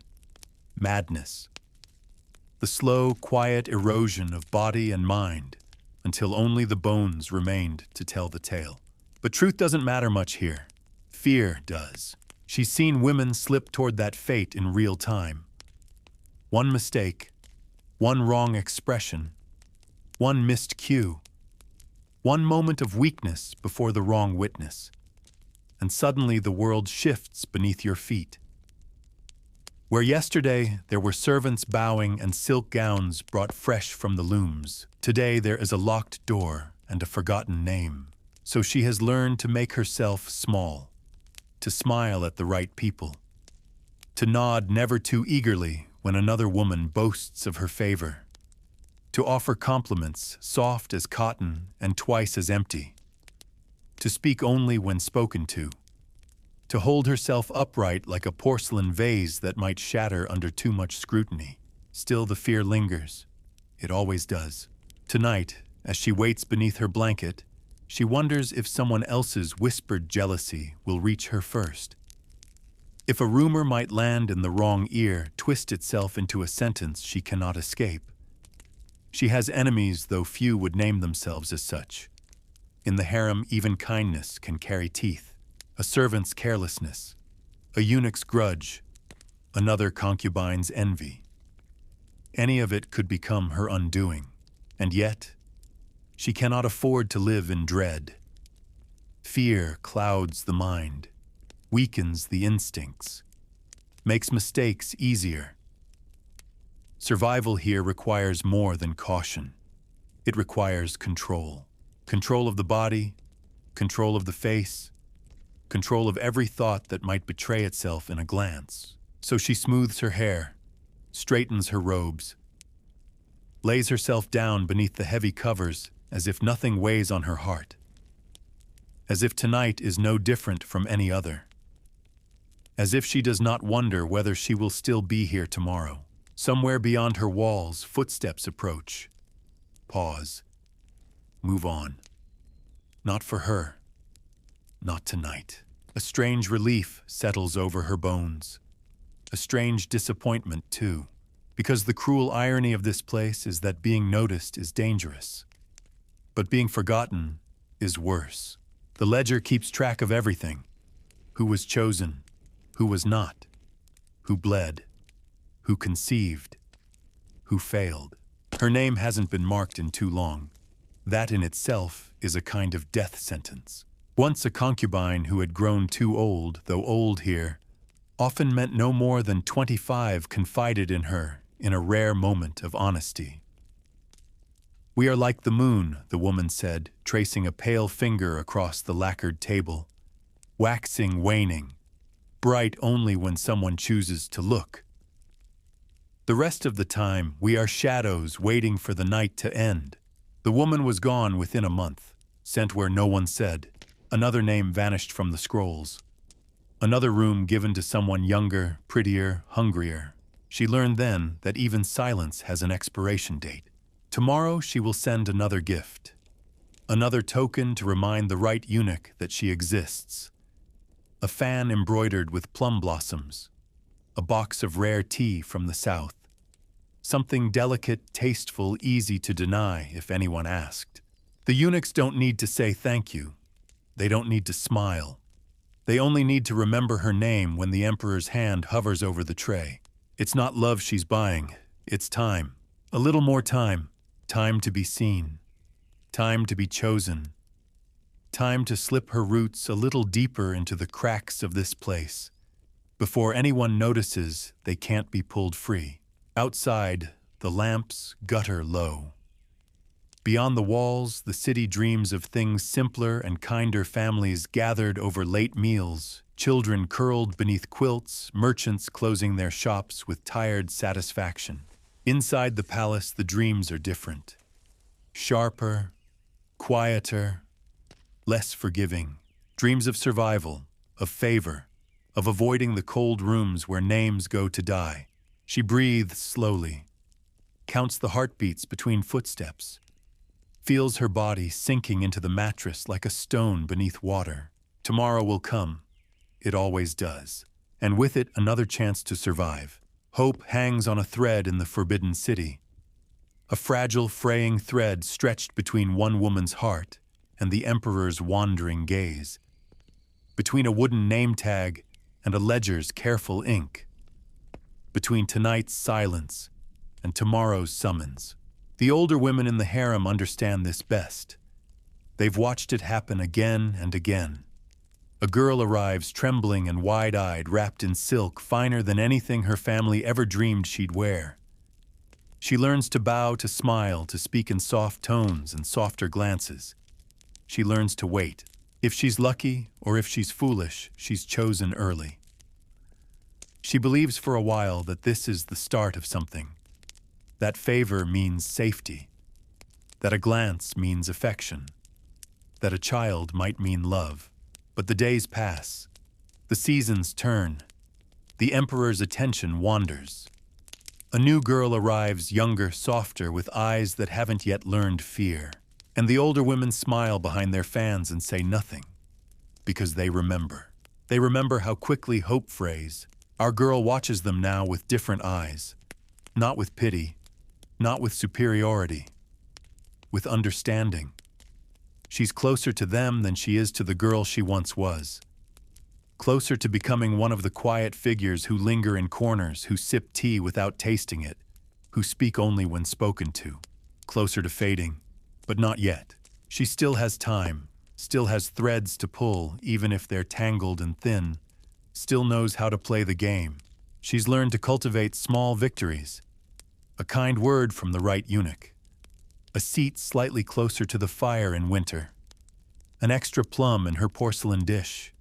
madness. The slow, quiet erosion of body and mind until only the bones remained to tell the tale. But truth doesn't matter much here. Fear does. She's seen women slip toward that fate in real time. One mistake, one wrong expression, one missed cue, one moment of weakness before the wrong witness, and suddenly the world shifts beneath your feet. Where yesterday there were servants bowing and silk gowns brought fresh from the looms, today there is a locked door and a forgotten name. So she has learned to make herself small, to smile at the right people, to nod never too eagerly when another woman boasts of her favor, to offer compliments soft as cotton and twice as empty, to speak only when spoken to hold herself upright like a porcelain vase that might shatter under too much scrutiny. Still the fear lingers. It always does. Tonight, as she waits beneath her blanket, she wonders if someone else's whispered jealousy will reach her first. If a rumor might land in the wrong ear, twist itself into a sentence she cannot escape. She has enemies, though few would name themselves as such. In the harem, even kindness can carry teeth. A servant's carelessness, a eunuch's grudge, another concubine's envy. Any of it could become her undoing, and yet, she cannot afford to live in dread. Fear clouds the mind, weakens the instincts, makes mistakes easier. Survival here requires more than caution. It requires control. Control of the body, control of the face, control of every thought that might betray itself in a glance. So she smooths her hair, straightens her robes, lays herself down beneath the heavy covers as if nothing weighs on her heart, as if tonight is no different from any other, as if she does not wonder whether she will still be here tomorrow. Somewhere beyond her walls, footsteps approach. Pause. Move on. Not for her. Not tonight. A strange relief settles over her bones. A strange disappointment, too, because the cruel irony of this place is that being noticed is dangerous. But being forgotten is worse. The ledger keeps track of everything. Who was chosen, who was not, who bled, who conceived, who failed. Her name hasn't been marked in too long. That in itself is a kind of death sentence. Once a concubine who had grown too old, though old here, often meant no more than 25, confided in her in a rare moment of honesty. "We are like the moon," the woman said, tracing a pale finger across the lacquered table. "Waxing, waning, bright only when someone chooses to look. The rest of the time, we are shadows waiting for the night to end." The woman was gone within a month, sent where no one said. Another name vanished from the scrolls. Another room given to someone younger, prettier, hungrier. She learned then that even silence has an expiration date. Tomorrow she will send another gift. Another token to remind the right eunuch that she exists. A fan embroidered with plum blossoms. A box of rare tea from the south. Something delicate, tasteful, easy to deny if anyone asked. The eunuchs don't need to say thank you. They don't need to smile. They only need to remember her name when the emperor's hand hovers over the tray. It's not love she's buying. It's time. A little more time. Time to be seen. Time to be chosen. Time to slip her roots a little deeper into the cracks of this place. Before anyone notices, they can't be pulled free. Outside, the lamps gutter low. Beyond the walls, the city dreams of things simpler and kinder, families gathered over late meals, children curled beneath quilts, merchants closing their shops with tired satisfaction. Inside the palace, the dreams are different. Sharper, quieter, less forgiving. Dreams of survival, of favor, of avoiding the cold rooms where names go to die. She breathes slowly, counts the heartbeats between footsteps, feels her body sinking into the mattress like a stone beneath water. Tomorrow will come. It always does. And with it, another chance to survive. Hope hangs on a thread in the forbidden city. A fragile, fraying thread stretched between one woman's heart and the emperor's wandering gaze. Between a wooden name tag and a ledger's careful ink. Between tonight's silence and tomorrow's summons. The older women in the harem understand this best. They've watched it happen again and again. A girl arrives trembling and wide-eyed, wrapped in silk finer than anything her family ever dreamed she'd wear. She learns to bow, to smile, to speak in soft tones and softer glances. She learns to wait. If she's lucky or if she's foolish, she's chosen early. She believes for a while that this is the start of something. That favor means safety. That a glance means affection. That a child might mean love. But the days pass. The seasons turn. The emperor's attention wanders. A new girl arrives, younger, softer, with eyes that haven't yet learned fear. And the older women smile behind their fans and say nothing. Because they remember. They remember how quickly hope frays. Our girl watches them now with different eyes. Not with pity. Not with superiority. With understanding. She's closer to them than she is to the girl she once was. Closer to becoming one of the quiet figures who linger in corners, who sip tea without tasting it, who speak only when spoken to. Closer to fading, but not yet. She still has time, still has threads to pull, even if they're tangled and thin, still knows how to play the game. She's learned to cultivate small victories. A kind word from the right eunuch. A seat slightly closer to the fire in winter. An extra plum in her porcelain dish.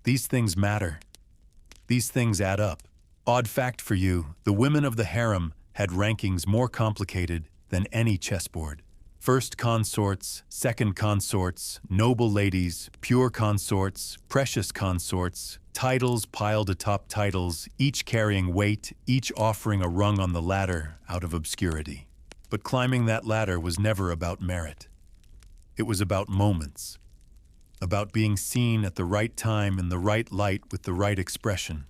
These things matter. These things add up. Odd fact for you, the women of the harem had rankings more complicated than any chessboard. First consorts, second consorts, noble ladies, pure consorts, precious consorts, titles piled atop titles, each carrying weight, each offering a rung on the ladder out of obscurity. But climbing that ladder was never about merit. It was about moments. About being seen at the right time in the right light with the right expression.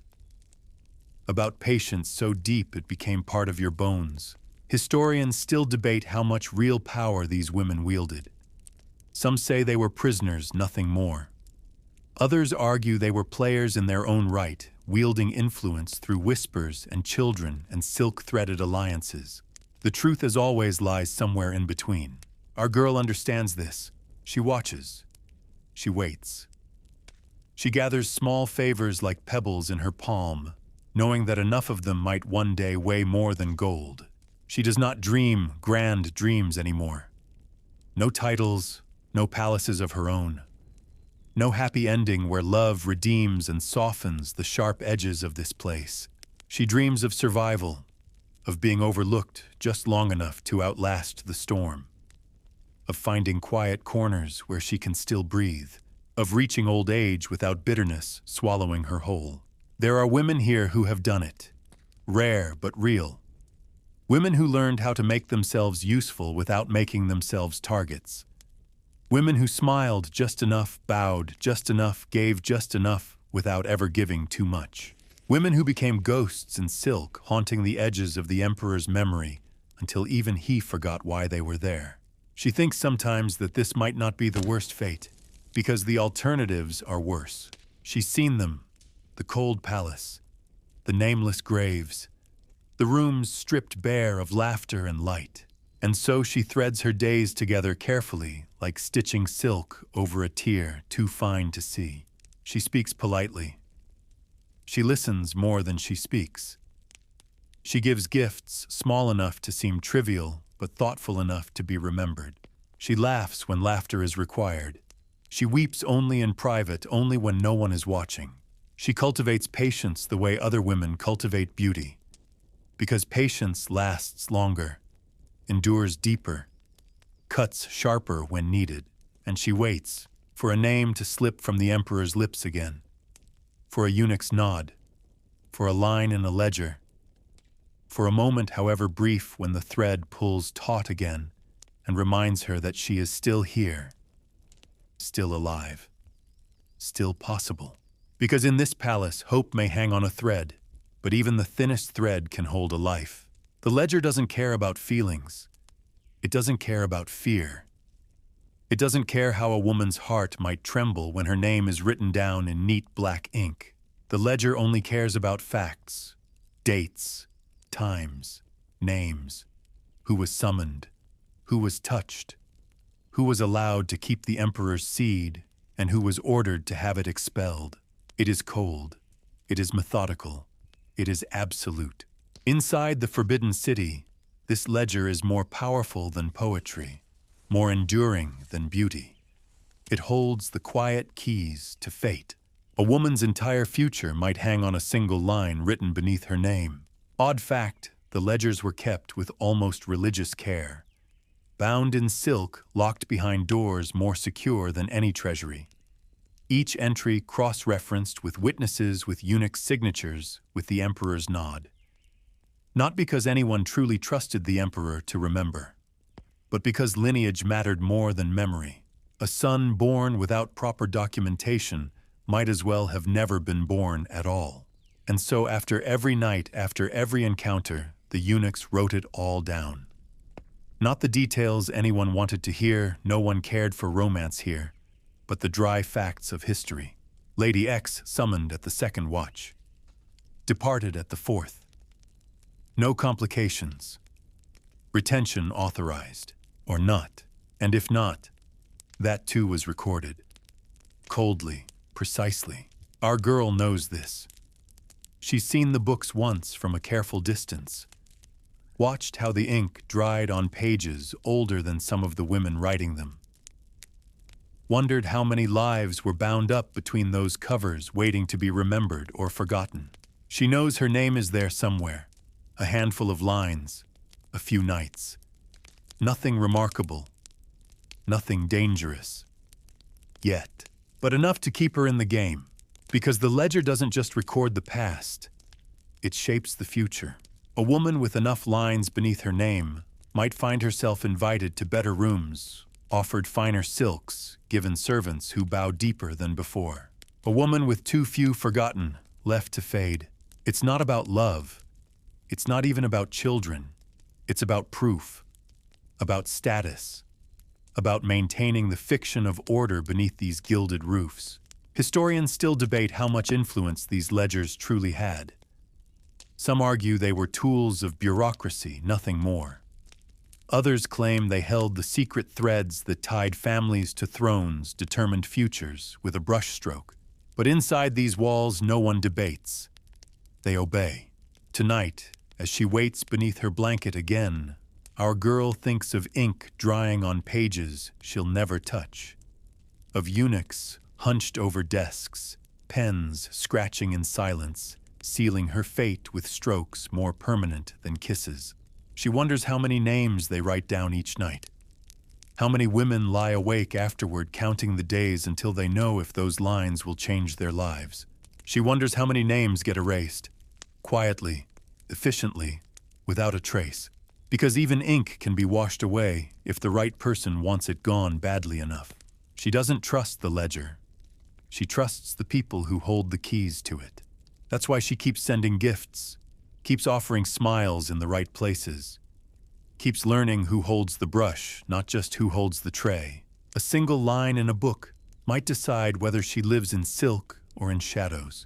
About patience so deep it became part of your bones. Historians still debate how much real power these women wielded. Some say they were prisoners, nothing more. Others argue they were players in their own right, wielding influence through whispers and children and silk-threaded alliances. The truth, as always, lies somewhere in between. Our girl understands this. She watches. She waits. She gathers small favors like pebbles in her palm, knowing that enough of them might one day weigh more than gold. She does not dream grand dreams anymore. No titles, no palaces of her own. No happy ending where love redeems and softens the sharp edges of this place. She dreams of survival, of being overlooked just long enough to outlast the storm, of finding quiet corners where she can still breathe, of reaching old age without bitterness swallowing her whole. There are women here who have done it, rare but real. Women who learned how to make themselves useful without making themselves targets. Women who smiled just enough, bowed just enough, gave just enough without ever giving too much. Women who became ghosts in silk, haunting the edges of the emperor's memory until even he forgot why they were there. She thinks sometimes that this might not be the worst fate, because the alternatives are worse. She's seen them, the cold palace, the nameless graves, the rooms stripped bare of laughter and light. And so she threads her days together carefully, like stitching silk over a tear too fine to see. She speaks politely. She listens more than she speaks. She gives gifts small enough to seem trivial, but thoughtful enough to be remembered. She laughs when laughter is required. She weeps only in private, only when no one is watching. She cultivates patience the way other women cultivate beauty, because patience lasts longer, endures deeper, cuts sharper when needed, and she waits for a name to slip from the emperor's lips again, for a eunuch's nod, for a line in a ledger, for a moment, however brief, when the thread pulls taut again and reminds her that she is still here, still alive, still possible. Because in this palace, hope may hang on a thread, but even the thinnest thread can hold a life. The ledger doesn't care about feelings. It doesn't care about fear. It doesn't care how a woman's heart might tremble when her name is written down in neat black ink. The ledger only cares about facts, dates, times, names, who was summoned, who was touched, who was allowed to keep the emperor's seed, and who was ordered to have it expelled. It is cold. It is methodical. It is absolute. Inside the Forbidden City, this ledger is more powerful than poetry, more enduring than beauty. It holds the quiet keys to fate. A woman's entire future might hang on a single line written beneath her name. Odd fact, the ledgers were kept with almost religious care, bound in silk, locked behind doors more secure than any treasury. Each entry cross-referenced with witnesses with eunuch signatures with the emperor's nod. Not because anyone truly trusted the emperor to remember, but because lineage mattered more than memory. A son born without proper documentation might as well have never been born at all. And so after every night, after every encounter, the eunuchs wrote it all down. Not the details anyone wanted to hear, no one cared for romance here, but the dry facts of history. Lady X summoned at the second watch, departed at the fourth. No complications. Retention authorized, or not. And if not, that too was recorded. Coldly, precisely. Our girl knows this. She's seen the books once from a careful distance, watched how the ink dried on pages older than some of the women writing them, wondered how many lives were bound up between those covers waiting to be remembered or forgotten. She knows her name is there somewhere, a handful of lines, a few nights. Nothing remarkable, nothing dangerous. Yet, but enough to keep her in the game, because the ledger doesn't just record the past, it shapes the future. A woman with enough lines beneath her name might find herself invited to better rooms, offered finer silks, given servants who bow deeper than before. A woman with too few forgotten, left to fade. It's not about love. It's not even about children. It's about proof, about status, about maintaining the fiction of order beneath these gilded roofs. Historians still debate how much influence these ledgers truly had. Some argue they were tools of bureaucracy, nothing more. Others claim they held the secret threads that tied families to thrones, determined futures with a brushstroke. But inside these walls, no one debates. They obey. Tonight, as she waits beneath her blanket again, our girl thinks of ink drying on pages she'll never touch, of eunuchs hunched over desks, pens scratching in silence, sealing her fate with strokes more permanent than kisses. She wonders how many names they write down each night. How many women lie awake afterward counting the days until they know if those lines will change their lives. She wonders how many names get erased, quietly, efficiently, without a trace. Because even ink can be washed away if the right person wants it gone badly enough. She doesn't trust the ledger. She trusts the people who hold the keys to it. That's why she keeps sending gifts, keeps offering smiles in the right places, keeps learning who holds the brush, not just who holds the tray. A single line in a book might decide whether she lives in silk or in shadows,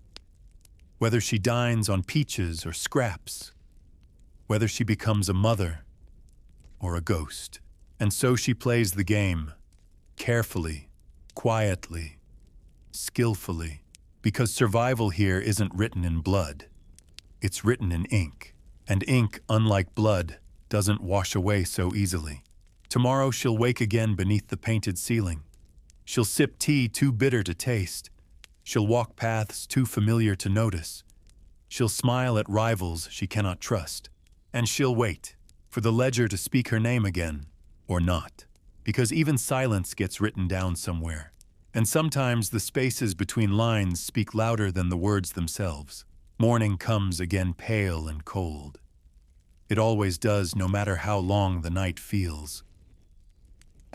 whether she dines on peaches or scraps, whether she becomes a mother or a ghost. And so she plays the game, carefully, quietly, skillfully, because survival here isn't written in blood. It's written in ink, and ink, unlike blood, doesn't wash away so easily. Tomorrow she'll wake again beneath the painted ceiling. She'll sip tea too bitter to taste. She'll walk paths too familiar to notice. She'll smile at rivals she cannot trust. And she'll wait for the ledger to speak her name again, or not, because even silence gets written down somewhere. And sometimes the spaces between lines speak louder than the words themselves. Morning comes again pale and cold. It always does, no matter how long the night feels.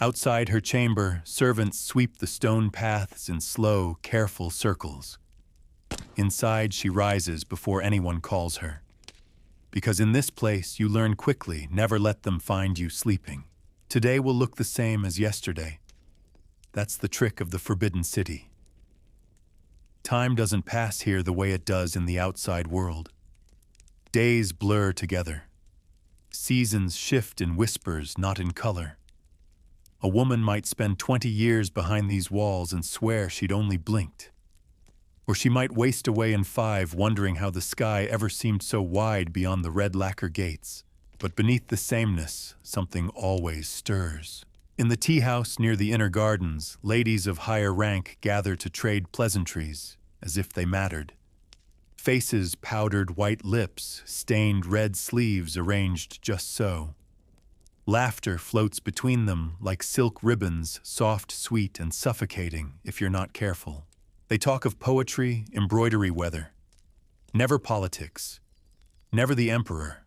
Outside her chamber, servants sweep the stone paths in slow, careful circles. Inside, she rises before anyone calls her. Because in this place, you learn quickly, never let them find you sleeping. Today will look the same as yesterday. That's the trick of the Forbidden City. Time doesn't pass here the way it does in the outside world. Days blur together. Seasons shift in whispers, not in color. A woman might spend 20 years behind these walls and swear she'd only blinked. Or she might waste away in 5, wondering how the sky ever seemed so wide beyond the red lacquer gates. But beneath the sameness, something always stirs. In the tea house near the inner gardens, ladies of higher rank gather to trade pleasantries, as if they mattered. Faces, powdered white lips, stained red sleeves arranged just so. Laughter floats between them like silk ribbons, soft, sweet, and suffocating if you're not careful. They talk of poetry, embroidery weather. Never politics. Never the emperor.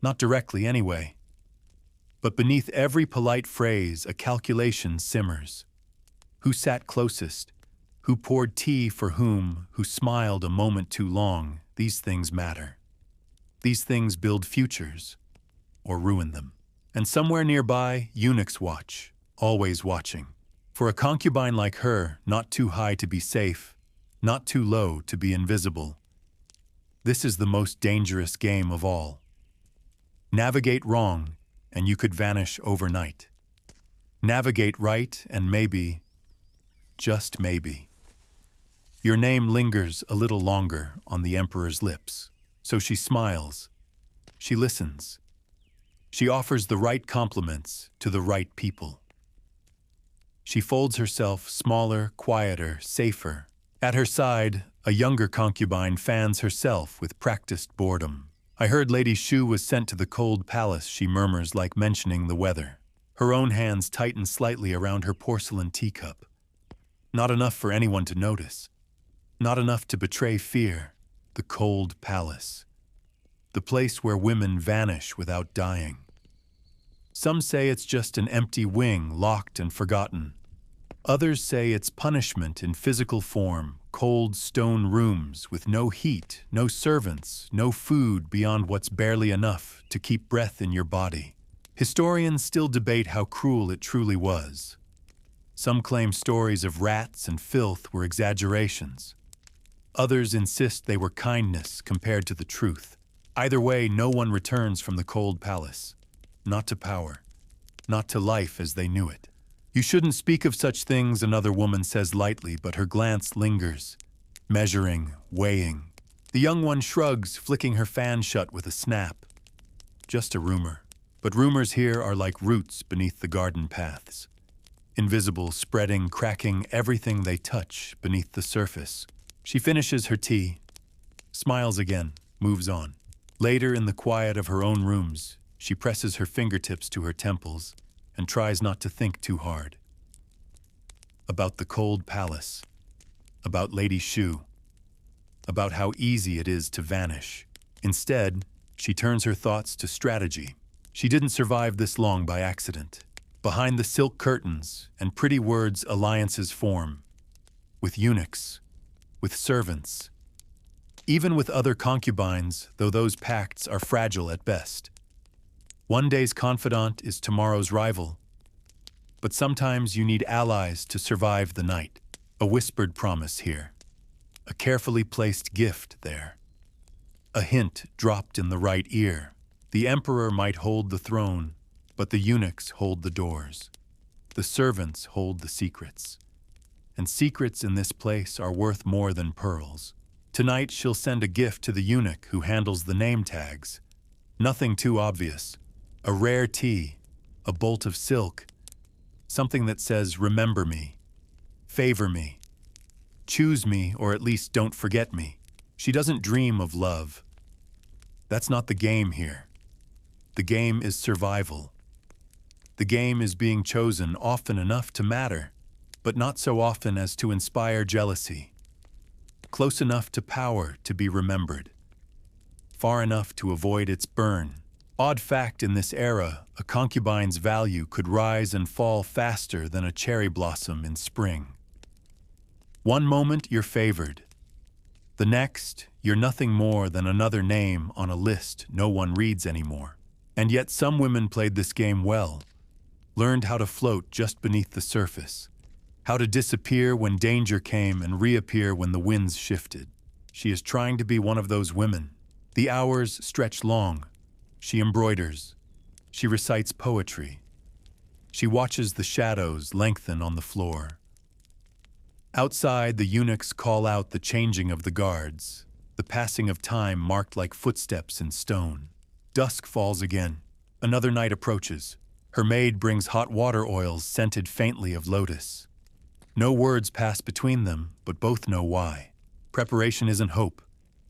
Not directly, anyway. But beneath every polite phrase, a calculation simmers. Who sat closest? Who poured tea for whom? Who smiled a moment too long? These things matter. These things build futures, or ruin them. And somewhere nearby, eunuchs watch, always watching. For a concubine like her, not too high to be safe, not too low to be invisible. This is the most dangerous game of all. Navigate wrong, and you could vanish overnight. Navigate right, and maybe, just maybe, your name lingers a little longer on the emperor's lips. So she smiles. She listens. She offers the right compliments to the right people. She folds herself smaller, quieter, safer. At her side, a younger concubine fans herself with practiced boredom. I heard Lady Shu was sent to the cold palace, she murmurs like mentioning the weather. Her own hands tighten slightly around her porcelain teacup. Not enough for anyone to notice. Not enough to betray fear. The cold palace. The place where women vanish without dying. Some say it's just an empty wing, locked and forgotten. Others say it's punishment in physical form, cold stone rooms with no heat, no servants, no food beyond what's barely enough to keep breath in your body. Historians still debate how cruel it truly was. Some claim stories of rats and filth were exaggerations. Others insist they were kindness compared to the truth. Either way, no one returns from the cold palace. Not to power. Not to life as they knew it. You shouldn't speak of such things, another woman says lightly, but her glance lingers, measuring, weighing. The young one shrugs, flicking her fan shut with a snap. Just a rumor. But rumors here are like roots beneath the garden paths. Invisible, spreading, cracking everything they touch beneath the surface. She finishes her tea, smiles again, moves on. Later, in the quiet of her own rooms, she presses her fingertips to her temples and tries not to think too hard. About the cold palace, about Lady Shu, about how easy it is to vanish. Instead, she turns her thoughts to strategy. She didn't survive this long by accident. Behind the silk curtains and pretty words, alliances form. With eunuchs, with servants, even with other concubines, though those pacts are fragile at best. One day's confidant is tomorrow's rival. But sometimes you need allies to survive the night. A whispered promise here. A carefully placed gift there. A hint dropped in the right ear. The emperor might hold the throne, but the eunuchs hold the doors. The servants hold the secrets. And secrets in this place are worth more than pearls. Tonight she'll send a gift to the eunuch who handles the name tags. Nothing too obvious. A rare tea, a bolt of silk, something that says, remember me, favor me, choose me, or at least don't forget me. She doesn't dream of love. That's not the game here. The game is survival. The game is being chosen often enough to matter, but not so often as to inspire jealousy. Close enough to power to be remembered. Far enough to avoid its burn. Odd fact, in this era, a concubine's value could rise and fall faster than a cherry blossom in spring. One moment you're favored. The next, you're nothing more than another name on a list no one reads anymore. And yet some women played this game well, learned how to float just beneath the surface, how to disappear when danger came and reappear when the winds shifted. She is trying to be one of those women. The hours stretch long. She embroiders. She recites poetry. She watches the shadows lengthen on the floor. Outside, the eunuchs call out the changing of the guards, the passing of time marked like footsteps in stone. Dusk falls again. Another night approaches. Her maid brings hot water oils scented faintly of lotus. No words pass between them, but both know why. Preparation isn't hope.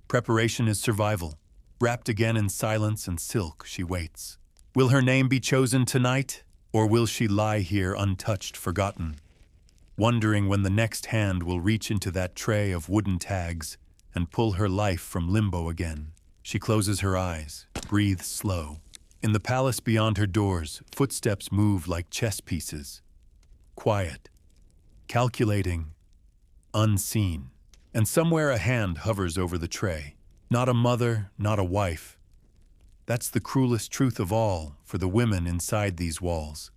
Preparation is survival. Wrapped again in silence and silk, she waits. Will her name be chosen tonight, or will she lie here untouched, forgotten, wondering when the next hand will reach into that tray of wooden tags and pull her life from limbo again? She closes her eyes, breathes slow. In the palace beyond her doors, footsteps move like chess pieces. Quiet. Calculating, unseen, and somewhere a hand hovers over the tray. Not a mother, not a wife. That's the cruelest truth of all for the women inside these walls.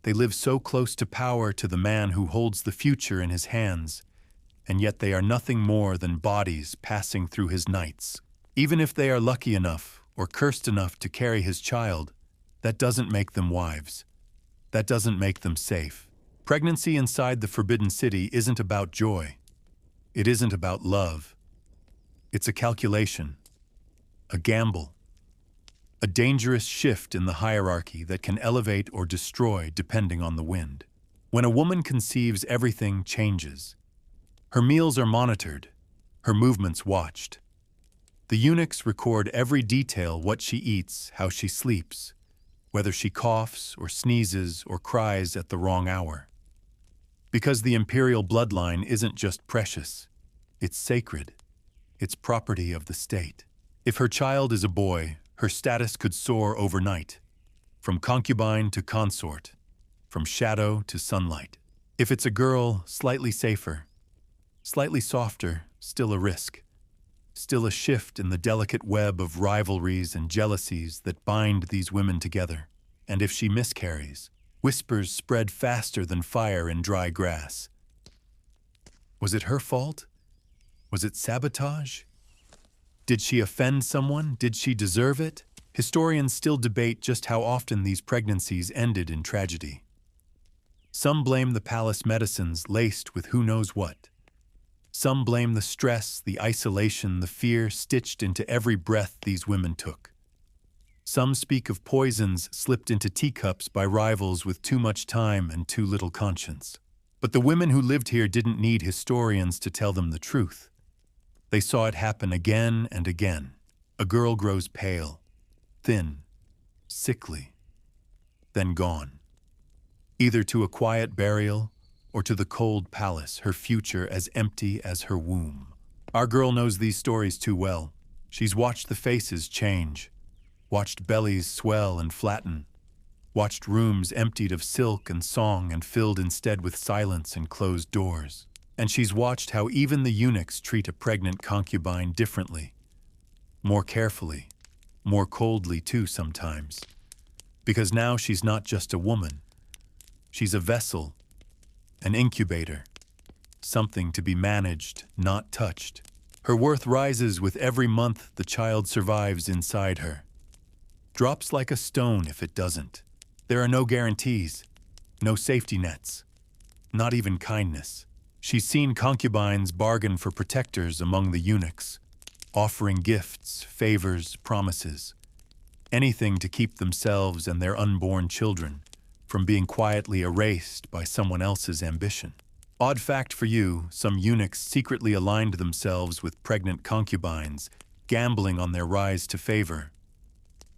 They live so close to power, to the man who holds the future in his hands, and yet they are nothing more than bodies passing through his nights. Even if they are lucky enough or cursed enough to carry his child, that doesn't make them wives. That doesn't make them safe. Pregnancy inside the Forbidden City isn't about joy. It isn't about love. It's a calculation, a gamble, a dangerous shift in the hierarchy that can elevate or destroy depending on the wind. When a woman conceives, everything changes. Her meals are monitored, her movements watched. The eunuchs record every detail: what she eats, how she sleeps, whether she coughs or sneezes or cries at the wrong hour. Because the imperial bloodline isn't just precious, it's sacred. It's property of the state. If her child is a boy, her status could soar overnight, from concubine to consort, from shadow to sunlight. If it's a girl, slightly safer, slightly softer, still a risk, still a shift in the delicate web of rivalries and jealousies that bind these women together. And if she miscarries, Whispers spread faster than fire in dry grass. Was it her fault? Was it sabotage? Did she offend someone? Did she deserve it? Historians still debate just how often these pregnancies ended in tragedy. Some blame the palace medicines laced with who knows what. Some blame the stress, the isolation, the fear stitched into every breath these women took. Some speak of poisons slipped into teacups by rivals with too much time and too little conscience. But the women who lived here didn't need historians to tell them the truth. They saw it happen again and again. A girl grows pale, thin, sickly, then gone. Either to a quiet burial or to the cold palace, her future as empty as her womb. Our girl knows these stories too well. She's watched the faces change, watched bellies swell and flatten, watched rooms emptied of silk and song and filled instead with silence and closed doors. And she's watched how even the eunuchs treat a pregnant concubine differently, more carefully, more coldly too sometimes. Because now she's not just a woman. She's a vessel, an incubator, something to be managed, not touched. Her worth rises with every month the child survives inside her. Drops like a stone if it doesn't. There are no guarantees, no safety nets, not even kindness. She's seen concubines bargain for protectors among the eunuchs, offering gifts, favors, promises, anything to keep themselves and their unborn children from being quietly erased by someone else's ambition. Odd fact for you, some eunuchs secretly aligned themselves with pregnant concubines, gambling on their rise to favor.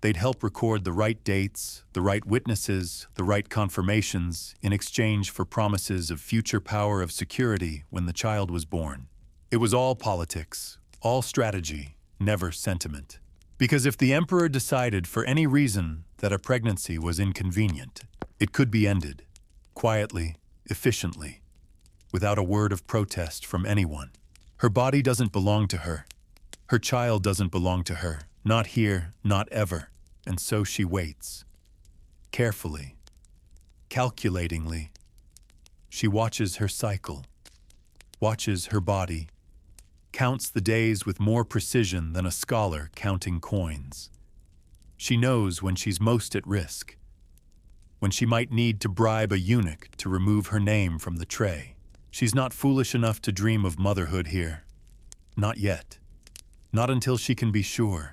They'd help record the right dates, the right witnesses, the right confirmations in exchange for promises of future power of security when the child was born. It was all politics, all strategy, never sentiment. Because if the emperor decided for any reason that a pregnancy was inconvenient, it could be ended, quietly, efficiently, without a word of protest from anyone. Her body doesn't belong to her. Her child doesn't belong to her. Not here, not ever. And so she waits. Carefully, calculatingly. She watches her cycle, watches her body, counts the days with more precision than a scholar counting coins. She knows when she's most at risk, when she might need to bribe a eunuch to remove her name from the tray. She's not foolish enough to dream of motherhood here. Not yet. Not until she can be sure.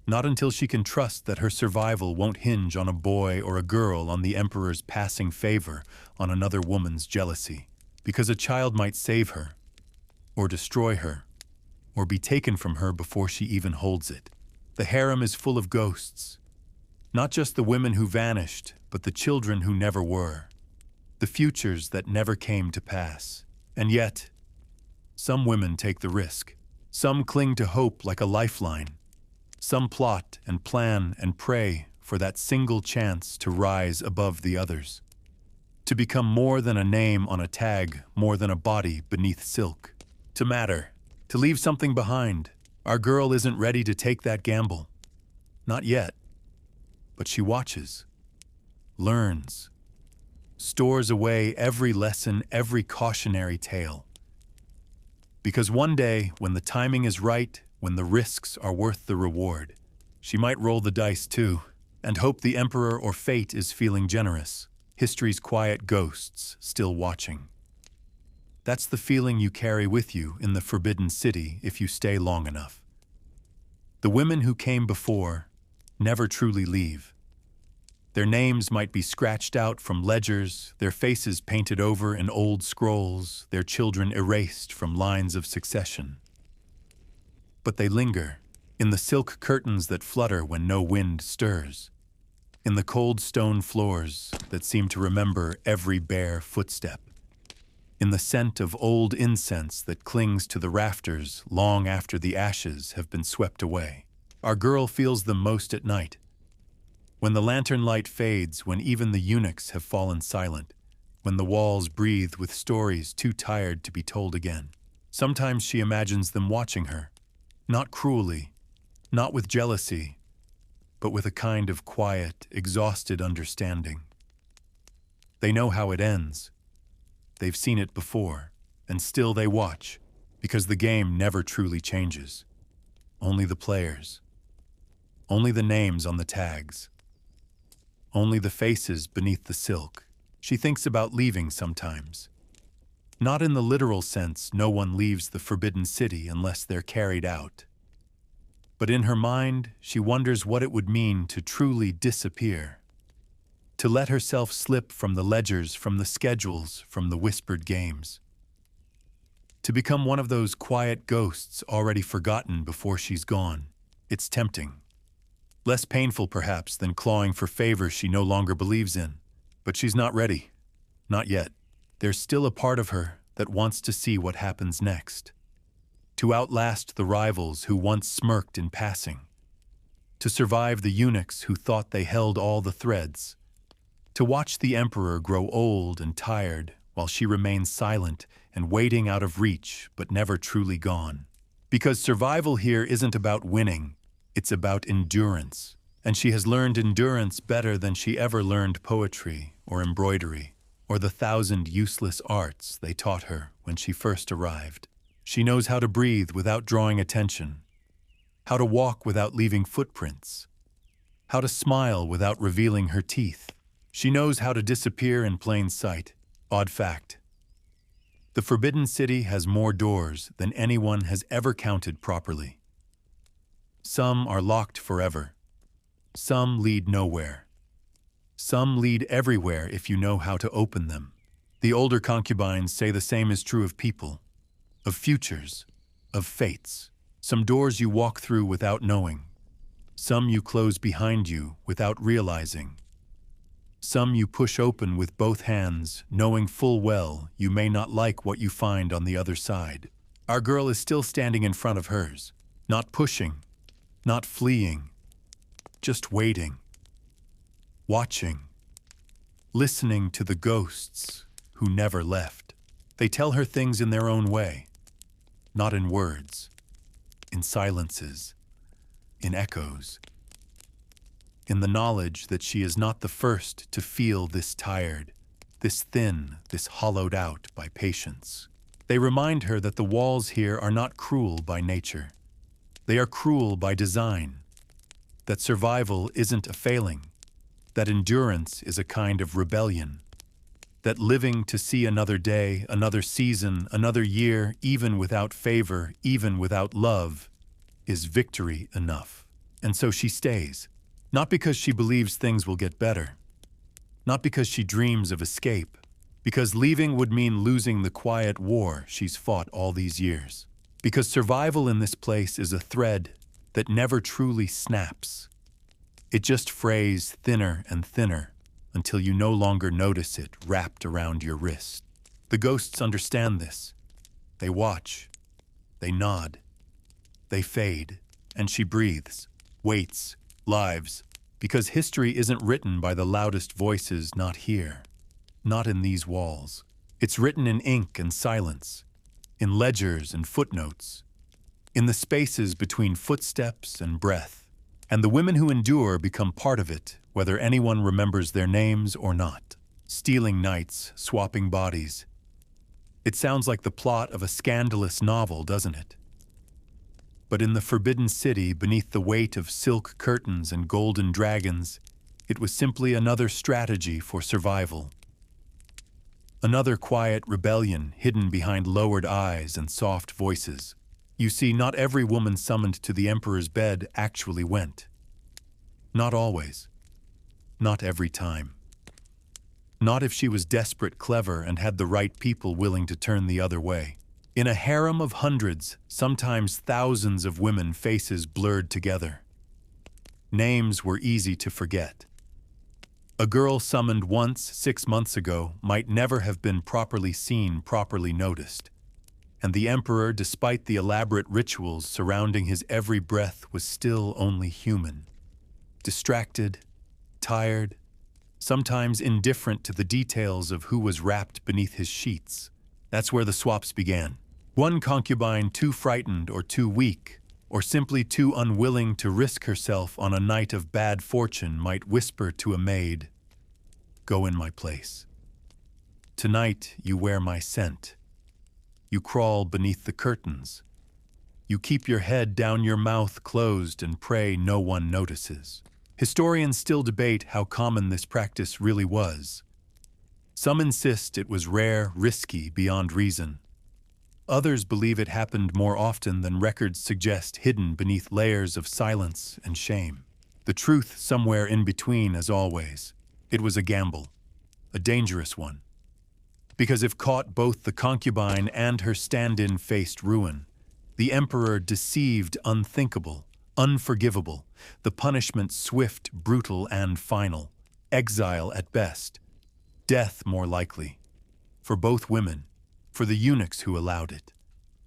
Not until she can trust that her survival won't hinge on a boy or a girl on the emperor's passing favor on another woman's jealousy. Because a child might save her, or destroy her, or be taken from her before she even holds it. The harem is full of ghosts. Not just the women who vanished, but the children who never were. The futures that never came to pass. And yet, some women take the risk. Some cling to hope like a lifeline. Some plot and plan and pray for that single chance to rise above the others. To become more than a name on a tag, more than a body beneath silk. To matter, to leave something behind. Our girl isn't ready to take that gamble. Not yet. But she watches, learns, stores away every lesson, every cautionary tale. Because one day, when the timing is right, when the risks are worth the reward, she might roll the dice too, and hope the emperor or fate is feeling generous. History's quiet ghosts still watching. That's the feeling you carry with you in the Forbidden City if you stay long enough. The women who came before never truly leave. Their names might be scratched out from ledgers, their faces painted over in old scrolls, their children erased from lines of succession. But they linger, in the silk curtains that flutter when no wind stirs, in the cold stone floors that seem to remember every bare footstep, in the scent of old incense that clings to the rafters long after the ashes have been swept away. Our girl feels them most at night, when the lantern light fades, when even the eunuchs have fallen silent, when the walls breathe with stories too tired to be told again. Sometimes she imagines them watching her, not cruelly, not with jealousy, but with a kind of quiet, exhausted understanding. They know how it ends. They've seen it before, and still they watch, because the game never truly changes. Only the players. Only the names on the tags. Only the faces beneath the silk. She thinks about leaving sometimes. Not in the literal sense, no one leaves the Forbidden City unless they're carried out. But in her mind, she wonders what it would mean to truly disappear. To let herself slip from the ledgers, from the schedules, from the whispered games. To become one of those quiet ghosts already forgotten before she's gone. It's tempting. Less painful, perhaps, than clawing for favors she no longer believes in. But she's not ready. Not yet. There's still a part of her that wants to see what happens next. To outlast the rivals who once smirked in passing. To survive the eunuchs who thought they held all the threads. To watch the emperor grow old and tired while she remains silent and waiting out of reach but never truly gone. Because survival here isn't about winning, it's about endurance. And she has learned endurance better than she ever learned poetry or embroidery or the 1,000 useless arts they taught her when she first arrived. She knows how to breathe without drawing attention, how to walk without leaving footprints, how to smile without revealing her teeth. She knows how to disappear in plain sight. Odd fact. The Forbidden City has more doors than anyone has ever counted properly. Some are locked forever. Some lead nowhere. Some lead everywhere if you know how to open them. The older concubines say the same is true of people, of futures, of fates. Some doors you walk through without knowing. Some you close behind you without realizing. Some you push open with both hands, knowing full well you may not like what you find on the other side. Our girl is still standing in front of hers, not pushing, not fleeing, just waiting, watching, listening to the ghosts who never left. They tell her things in their own way, not in words, in silences, in echoes, in the knowledge that she is not the first to feel this tired, this thin, this hollowed out by patience. They remind her that the walls here are not cruel by nature. They are cruel by design, that survival isn't a failing, that endurance is a kind of rebellion, that living to see another day, another season, another year, even without favor, even without love, is victory enough. And so she stays, not because she believes things will get better, not because she dreams of escape, because leaving would mean losing the quiet war she's fought all these years, because survival in this place is a thread that never truly snaps. It just frays thinner and thinner until you no longer notice it wrapped around your wrist. The ghosts understand this. They watch. They nod. They fade. And she breathes, waits, lives, because history isn't written by the loudest voices, not here, not in these walls. It's written in ink and silence, in ledgers and footnotes, in the spaces between footsteps and breath. And the women who endure become part of it, whether anyone remembers their names or not. Stealing nights, swapping bodies. It sounds like the plot of a scandalous novel, doesn't it? But in the Forbidden City, beneath the weight of silk curtains and golden dragons, it was simply another strategy for survival. Another quiet rebellion hidden behind lowered eyes and soft voices. You see, not every woman summoned to the emperor's bed actually went. Not always. Not every time. Not if she was desperate, clever, and had the right people willing to turn the other way. In a harem of hundreds, sometimes thousands of women, faces blurred together. Names were easy to forget. A girl summoned once 6 months ago might never have been properly seen, properly noticed. And the emperor, despite the elaborate rituals surrounding his every breath, was still only human. Distracted, tired, sometimes indifferent to the details of who was wrapped beneath his sheets. That's where the swaps began. One concubine too frightened or too weak, or simply too unwilling to risk herself on a night of bad fortune might whisper to a maid, "Go in my place." Tonight you wear my scent. You crawl beneath the curtains. You keep your head down, your mouth closed, and pray no one notices. Historians still debate how common this practice really was. Some insist it was rare, risky, beyond reason. Others believe it happened more often than records suggest, hidden beneath layers of silence and shame. The truth somewhere in between, as always. It was a gamble, a dangerous one. Because if caught, both the concubine and her stand-in faced ruin. The emperor deceived, unthinkable, unforgivable, the punishment swift, brutal, and final. Exile at best, death more likely. For both women, for the eunuchs who allowed it,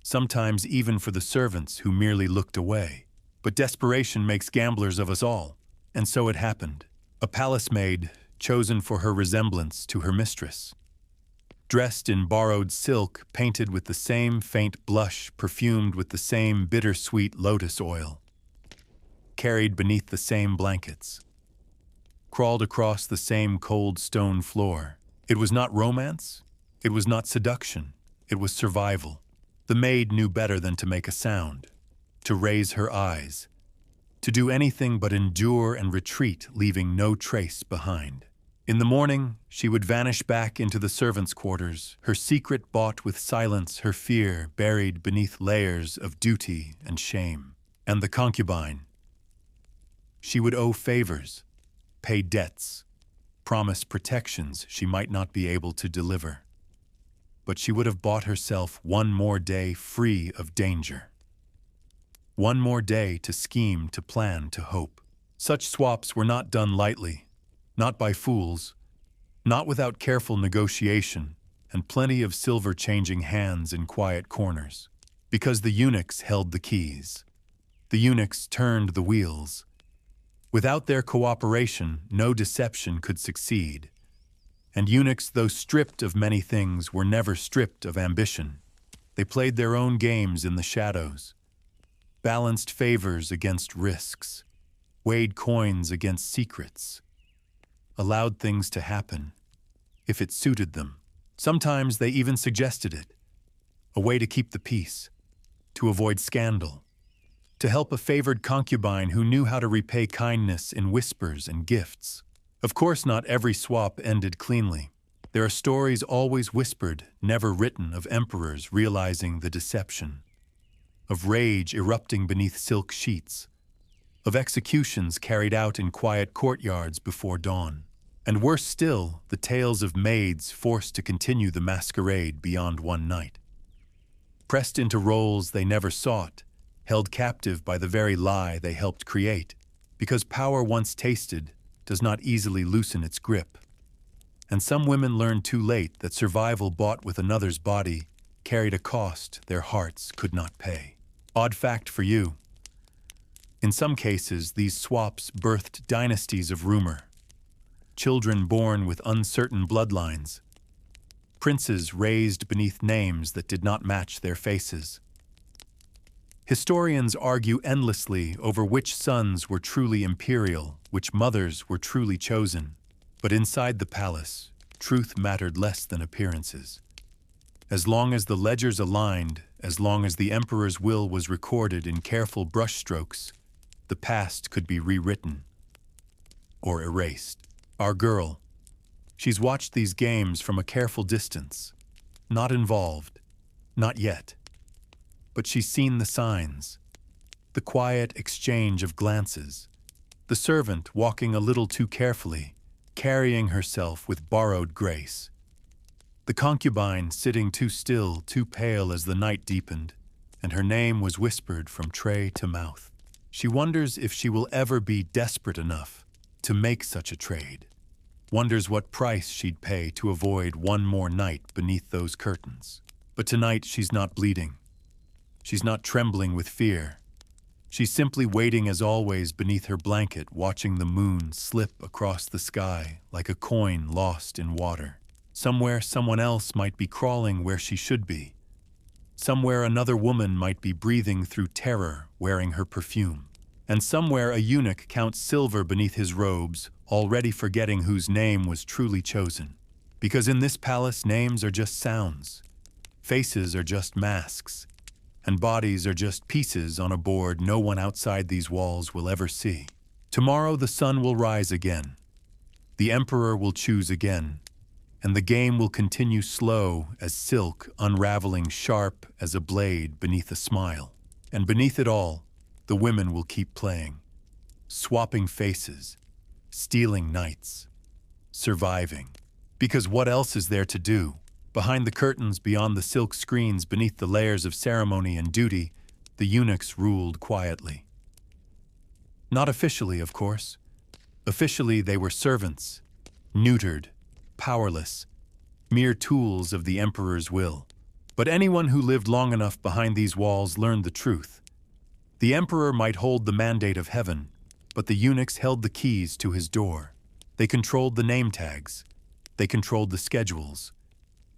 sometimes even for the servants who merely looked away. But desperation makes gamblers of us all, and so it happened. A palace maid, chosen for her resemblance to her mistress. Dressed in borrowed silk, painted with the same faint blush, perfumed with the same bittersweet lotus oil. Carried beneath the same blankets. Crawled across the same cold stone floor. It was not romance. It was not seduction. It was survival. The maid knew better than to make a sound, to raise her eyes, to do anything but endure and retreat, leaving no trace behind. In the morning, she would vanish back into the servants' quarters, her secret bought with silence, her fear buried beneath layers of duty and shame. And the concubine. She would owe favors, pay debts, promise protections she might not be able to deliver. But she would have bought herself one more day free of danger. One more day to scheme, to plan, to hope. Such swaps were not done lightly. Not by fools, not without careful negotiation and plenty of silver-changing hands in quiet corners. Because the eunuchs held the keys. The eunuchs turned the wheels. Without their cooperation, no deception could succeed. And eunuchs, though stripped of many things, were never stripped of ambition. They played their own games in the shadows, balanced favors against risks, weighed coins against secrets, allowed things to happen, if it suited them. Sometimes they even suggested it, a way to keep the peace, to avoid scandal, to help a favored concubine who knew how to repay kindness in whispers and gifts. Of course, not every swap ended cleanly. There are stories always whispered, never written, of emperors realizing the deception, of rage erupting beneath silk sheets, of executions carried out in quiet courtyards before dawn. And worse still, the tales of maids forced to continue the masquerade beyond one night. Pressed into roles they never sought, held captive by the very lie they helped create, because power once tasted does not easily loosen its grip. And some women learned too late that survival bought with another's body carried a cost their hearts could not pay. Odd fact for you. In some cases, these swaps birthed dynasties of rumor. Children born with uncertain bloodlines. Princes raised beneath names that did not match their faces. Historians argue endlessly over which sons were truly imperial, which mothers were truly chosen. But inside the palace, truth mattered less than appearances. As long as the ledgers aligned, as long as the emperor's will was recorded in careful brushstrokes, the past could be rewritten or erased. Our girl, she's watched these games from a careful distance, not involved, not yet. But she's seen the signs, the quiet exchange of glances, the servant walking a little too carefully, carrying herself with borrowed grace, the concubine sitting too still, too pale as the night deepened, and her name was whispered from tray to mouth. She wonders if she will ever be desperate enough to make such a trade, wonders what price she'd pay to avoid one more night beneath those curtains. But tonight she's not bleeding. She's not trembling with fear. She's simply waiting as always beneath her blanket, watching the moon slip across the sky like a coin lost in water. Somewhere someone else might be crawling where she should be. Somewhere another woman might be breathing through terror, wearing her perfume. And somewhere a eunuch counts silver beneath his robes, already forgetting whose name was truly chosen. Because in this palace, names are just sounds, faces are just masks, and bodies are just pieces on a board no one outside these walls will ever see. Tomorrow the sun will rise again. The emperor will choose again, and the game will continue slow as silk unraveling sharp as a blade beneath a smile. And beneath it all, the women will keep playing, swapping faces, stealing nights, surviving. Because what else is there to do? Behind the curtains, beyond the silk screens, beneath the layers of ceremony and duty, the eunuchs ruled quietly. Not officially, of course. Officially, they were servants, neutered, powerless, mere tools of the emperor's will. But anyone who lived long enough behind these walls learned the truth. The emperor might hold the mandate of heaven, but the eunuchs held the keys to his door. They controlled the name tags. They controlled the schedules.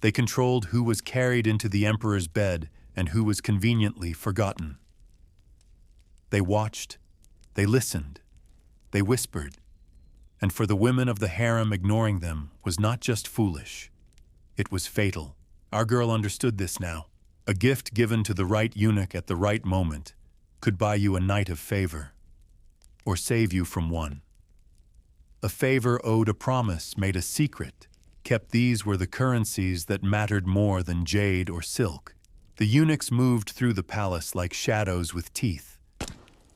They controlled who was carried into the emperor's bed and who was conveniently forgotten. They watched, they listened, they whispered, and for the women of the harem, ignoring them was not just foolish, it was fatal. Our girl understood this now. A gift given to the right eunuch at the right moment could buy you a night of favor, or save you from one. A favor owed a promise, made a secret, kept. These were the currencies that mattered more than jade or silk. The eunuchs moved through the palace like shadows with teeth.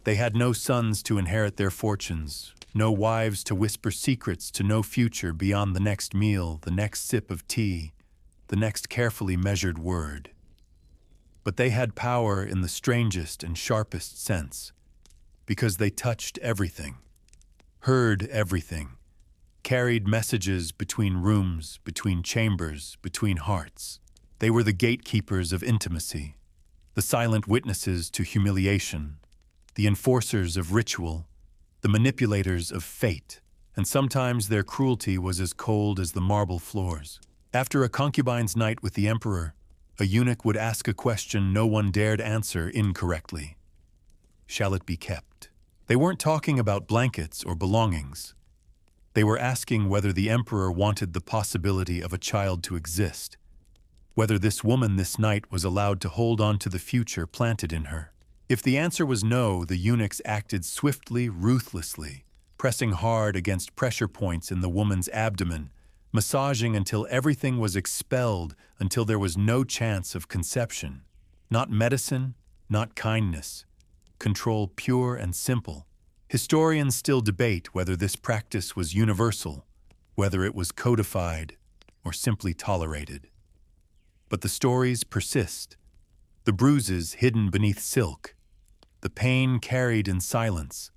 They had no sons to inherit their fortunes, no wives to whisper secrets to no future beyond the next meal, the next sip of tea, the next carefully measured word. But they had power in the strangest and sharpest sense, because they touched everything, heard everything, carried messages between rooms, between chambers, between hearts. They were the gatekeepers of intimacy, the silent witnesses to humiliation, the enforcers of ritual, the manipulators of fate, and sometimes their cruelty was as cold as the marble floors. After a concubine's night with the emperor, a eunuch would ask a question no one dared answer incorrectly. Shall it be kept? They weren't talking about blankets or belongings. They were asking whether the emperor wanted the possibility of a child to exist, whether this woman this night was allowed to hold on to the future planted in her. If the answer was no, the eunuchs acted swiftly, ruthlessly, pressing hard against pressure points in the woman's abdomen, massaging until everything was expelled, until there was no chance of conception. Not medicine, not kindness. Control pure and simple. Historians still debate whether this practice was universal, whether it was codified or simply tolerated. But the stories persist. The bruises hidden beneath silk, the pain carried in silence,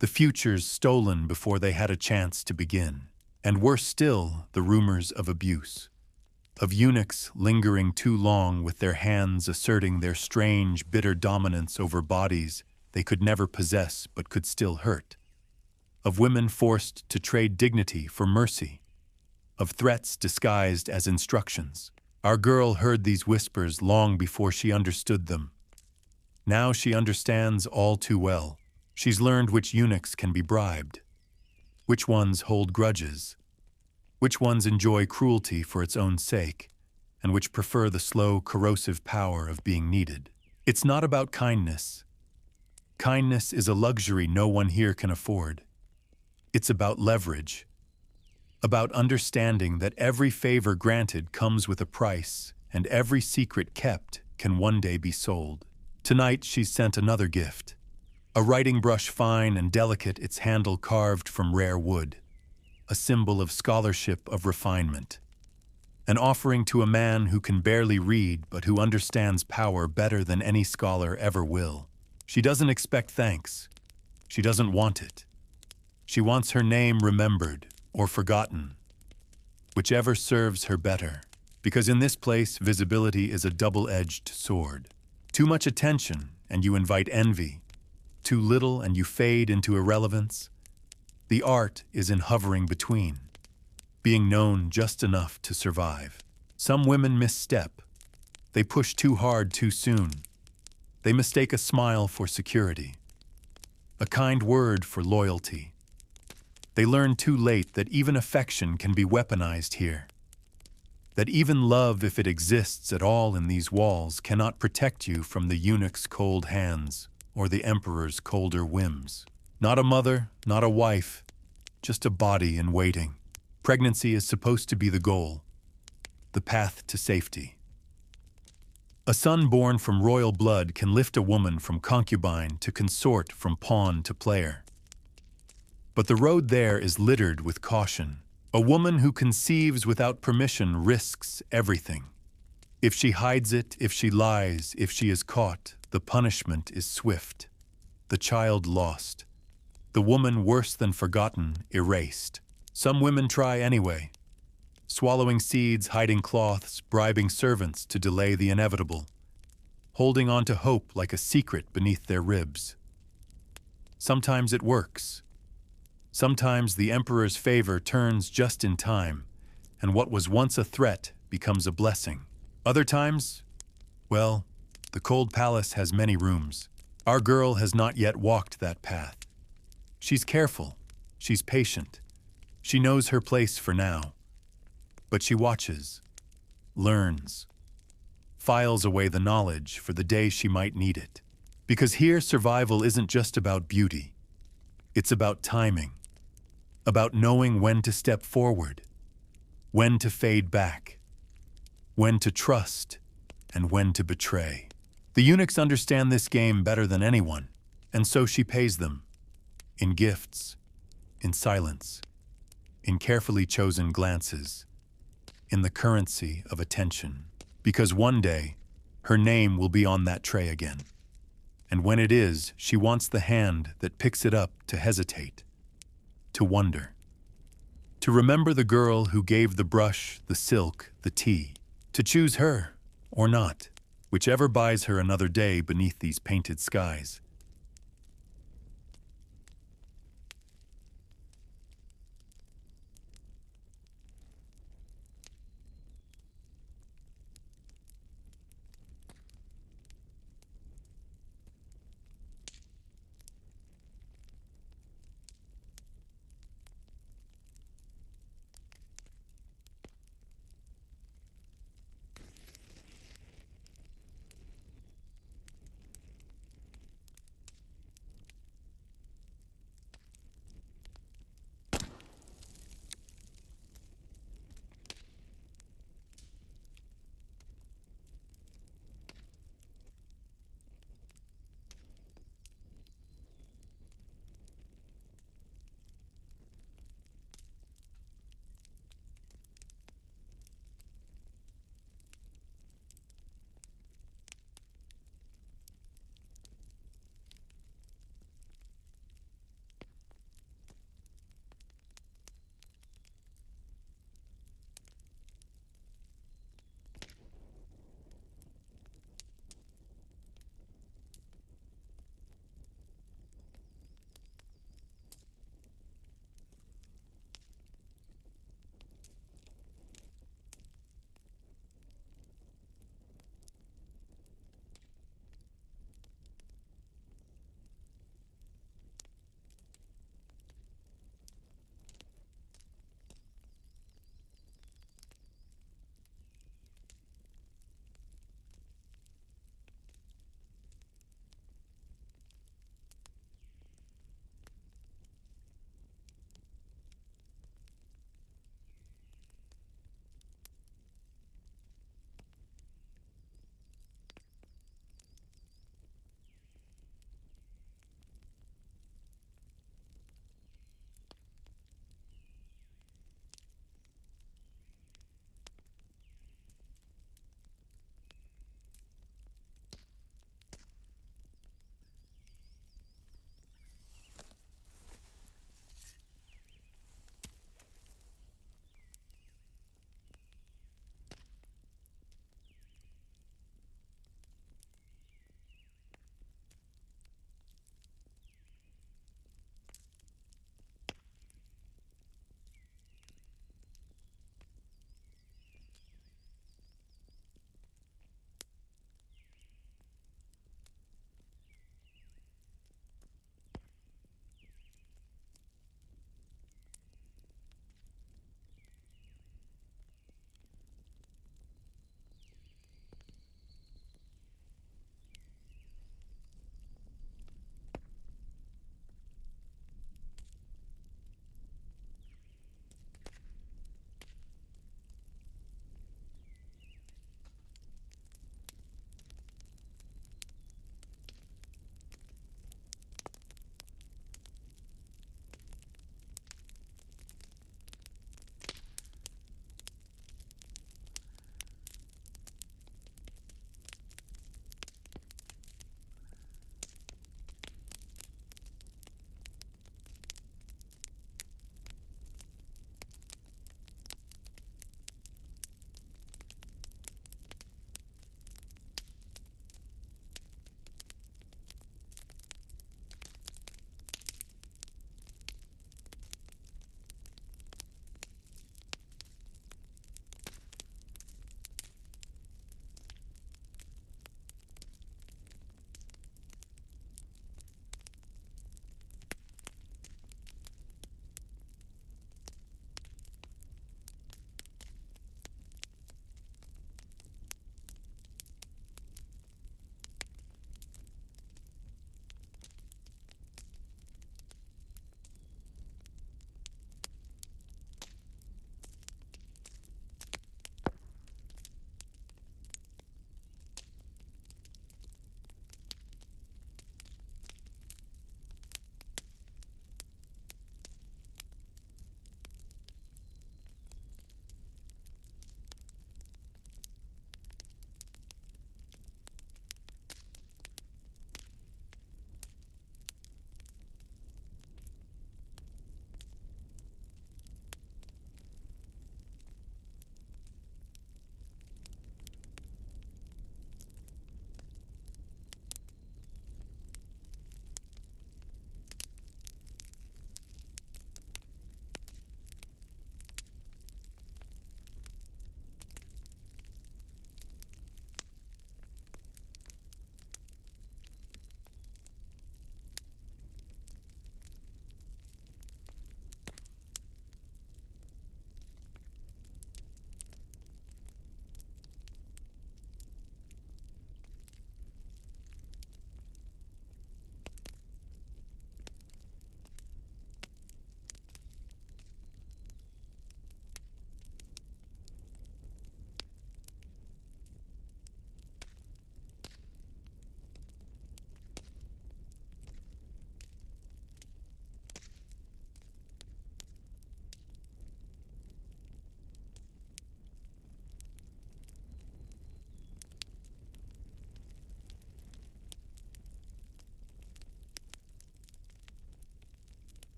the futures stolen before they had a chance to begin. And worse still, the rumors of abuse, of eunuchs lingering too long with their hands asserting their strange, bitter dominance over bodies they could never possess but could still hurt, of women forced to trade dignity for mercy, of threats disguised as instructions. Our girl heard these whispers long before she understood them. Now she understands all too well. She's learned which eunuchs can be bribed, which ones hold grudges, which ones enjoy cruelty for its own sake, and which prefer the slow, corrosive power of being needed. It's not about kindness. Kindness is a luxury no one here can afford. It's about leverage, about understanding that every favor granted comes with a price, and every secret kept can one day be sold. Tonight she's sent another gift. A writing brush, fine and delicate, its handle carved from rare wood. A symbol of scholarship, of refinement. An offering to a man who can barely read but who understands power better than any scholar ever will. She doesn't expect thanks. She doesn't want it. She wants her name remembered or forgotten, whichever serves her better. Because in this place, visibility is a double-edged sword. Too much attention, and you invite envy. Too little, and you fade into irrelevance. The art is in hovering between, being known just enough to survive. Some women misstep. They push too hard too soon. They mistake a smile for security, a kind word for loyalty. They learn too late that even affection can be weaponized here. that even love, if it exists at all in these walls, cannot protect you from the eunuch's cold hands or the emperor's colder whims. Not a mother, not a wife, just a body in waiting. Pregnancy is supposed to be the goal, the path to safety. A son born from royal blood can lift a woman from concubine to consort, from pawn to player. But the road there is littered with caution. A woman who conceives without permission risks everything. If she hides it, if she lies, if she is caught, the punishment is swift. The child lost. The woman worse than forgotten, erased. Some women try anyway, swallowing seeds, hiding cloths, bribing servants to delay the inevitable, holding on to hope like a secret beneath their ribs. Sometimes it works. Sometimes the emperor's favor turns just in time, and what was once a threat becomes a blessing. Other times, well, the cold palace has many rooms. Our girl has not yet walked that path. She's careful, she's patient, she knows her place for now. But she watches, learns, files away the knowledge for the day she might need it. Because here survival isn't just about beauty. It's about timing, about knowing when to step forward, when to fade back, when to trust, and when to betray. The eunuchs understand this game better than anyone, and so she pays them. In gifts, in silence, in carefully chosen glances, in the currency of attention. Because one day, her name will be on that tray again. And when it is, she wants the hand that picks it up to hesitate, to wonder, to remember the girl who gave the brush, the silk, the tea, to choose her or not, whichever buys her another day beneath these painted skies.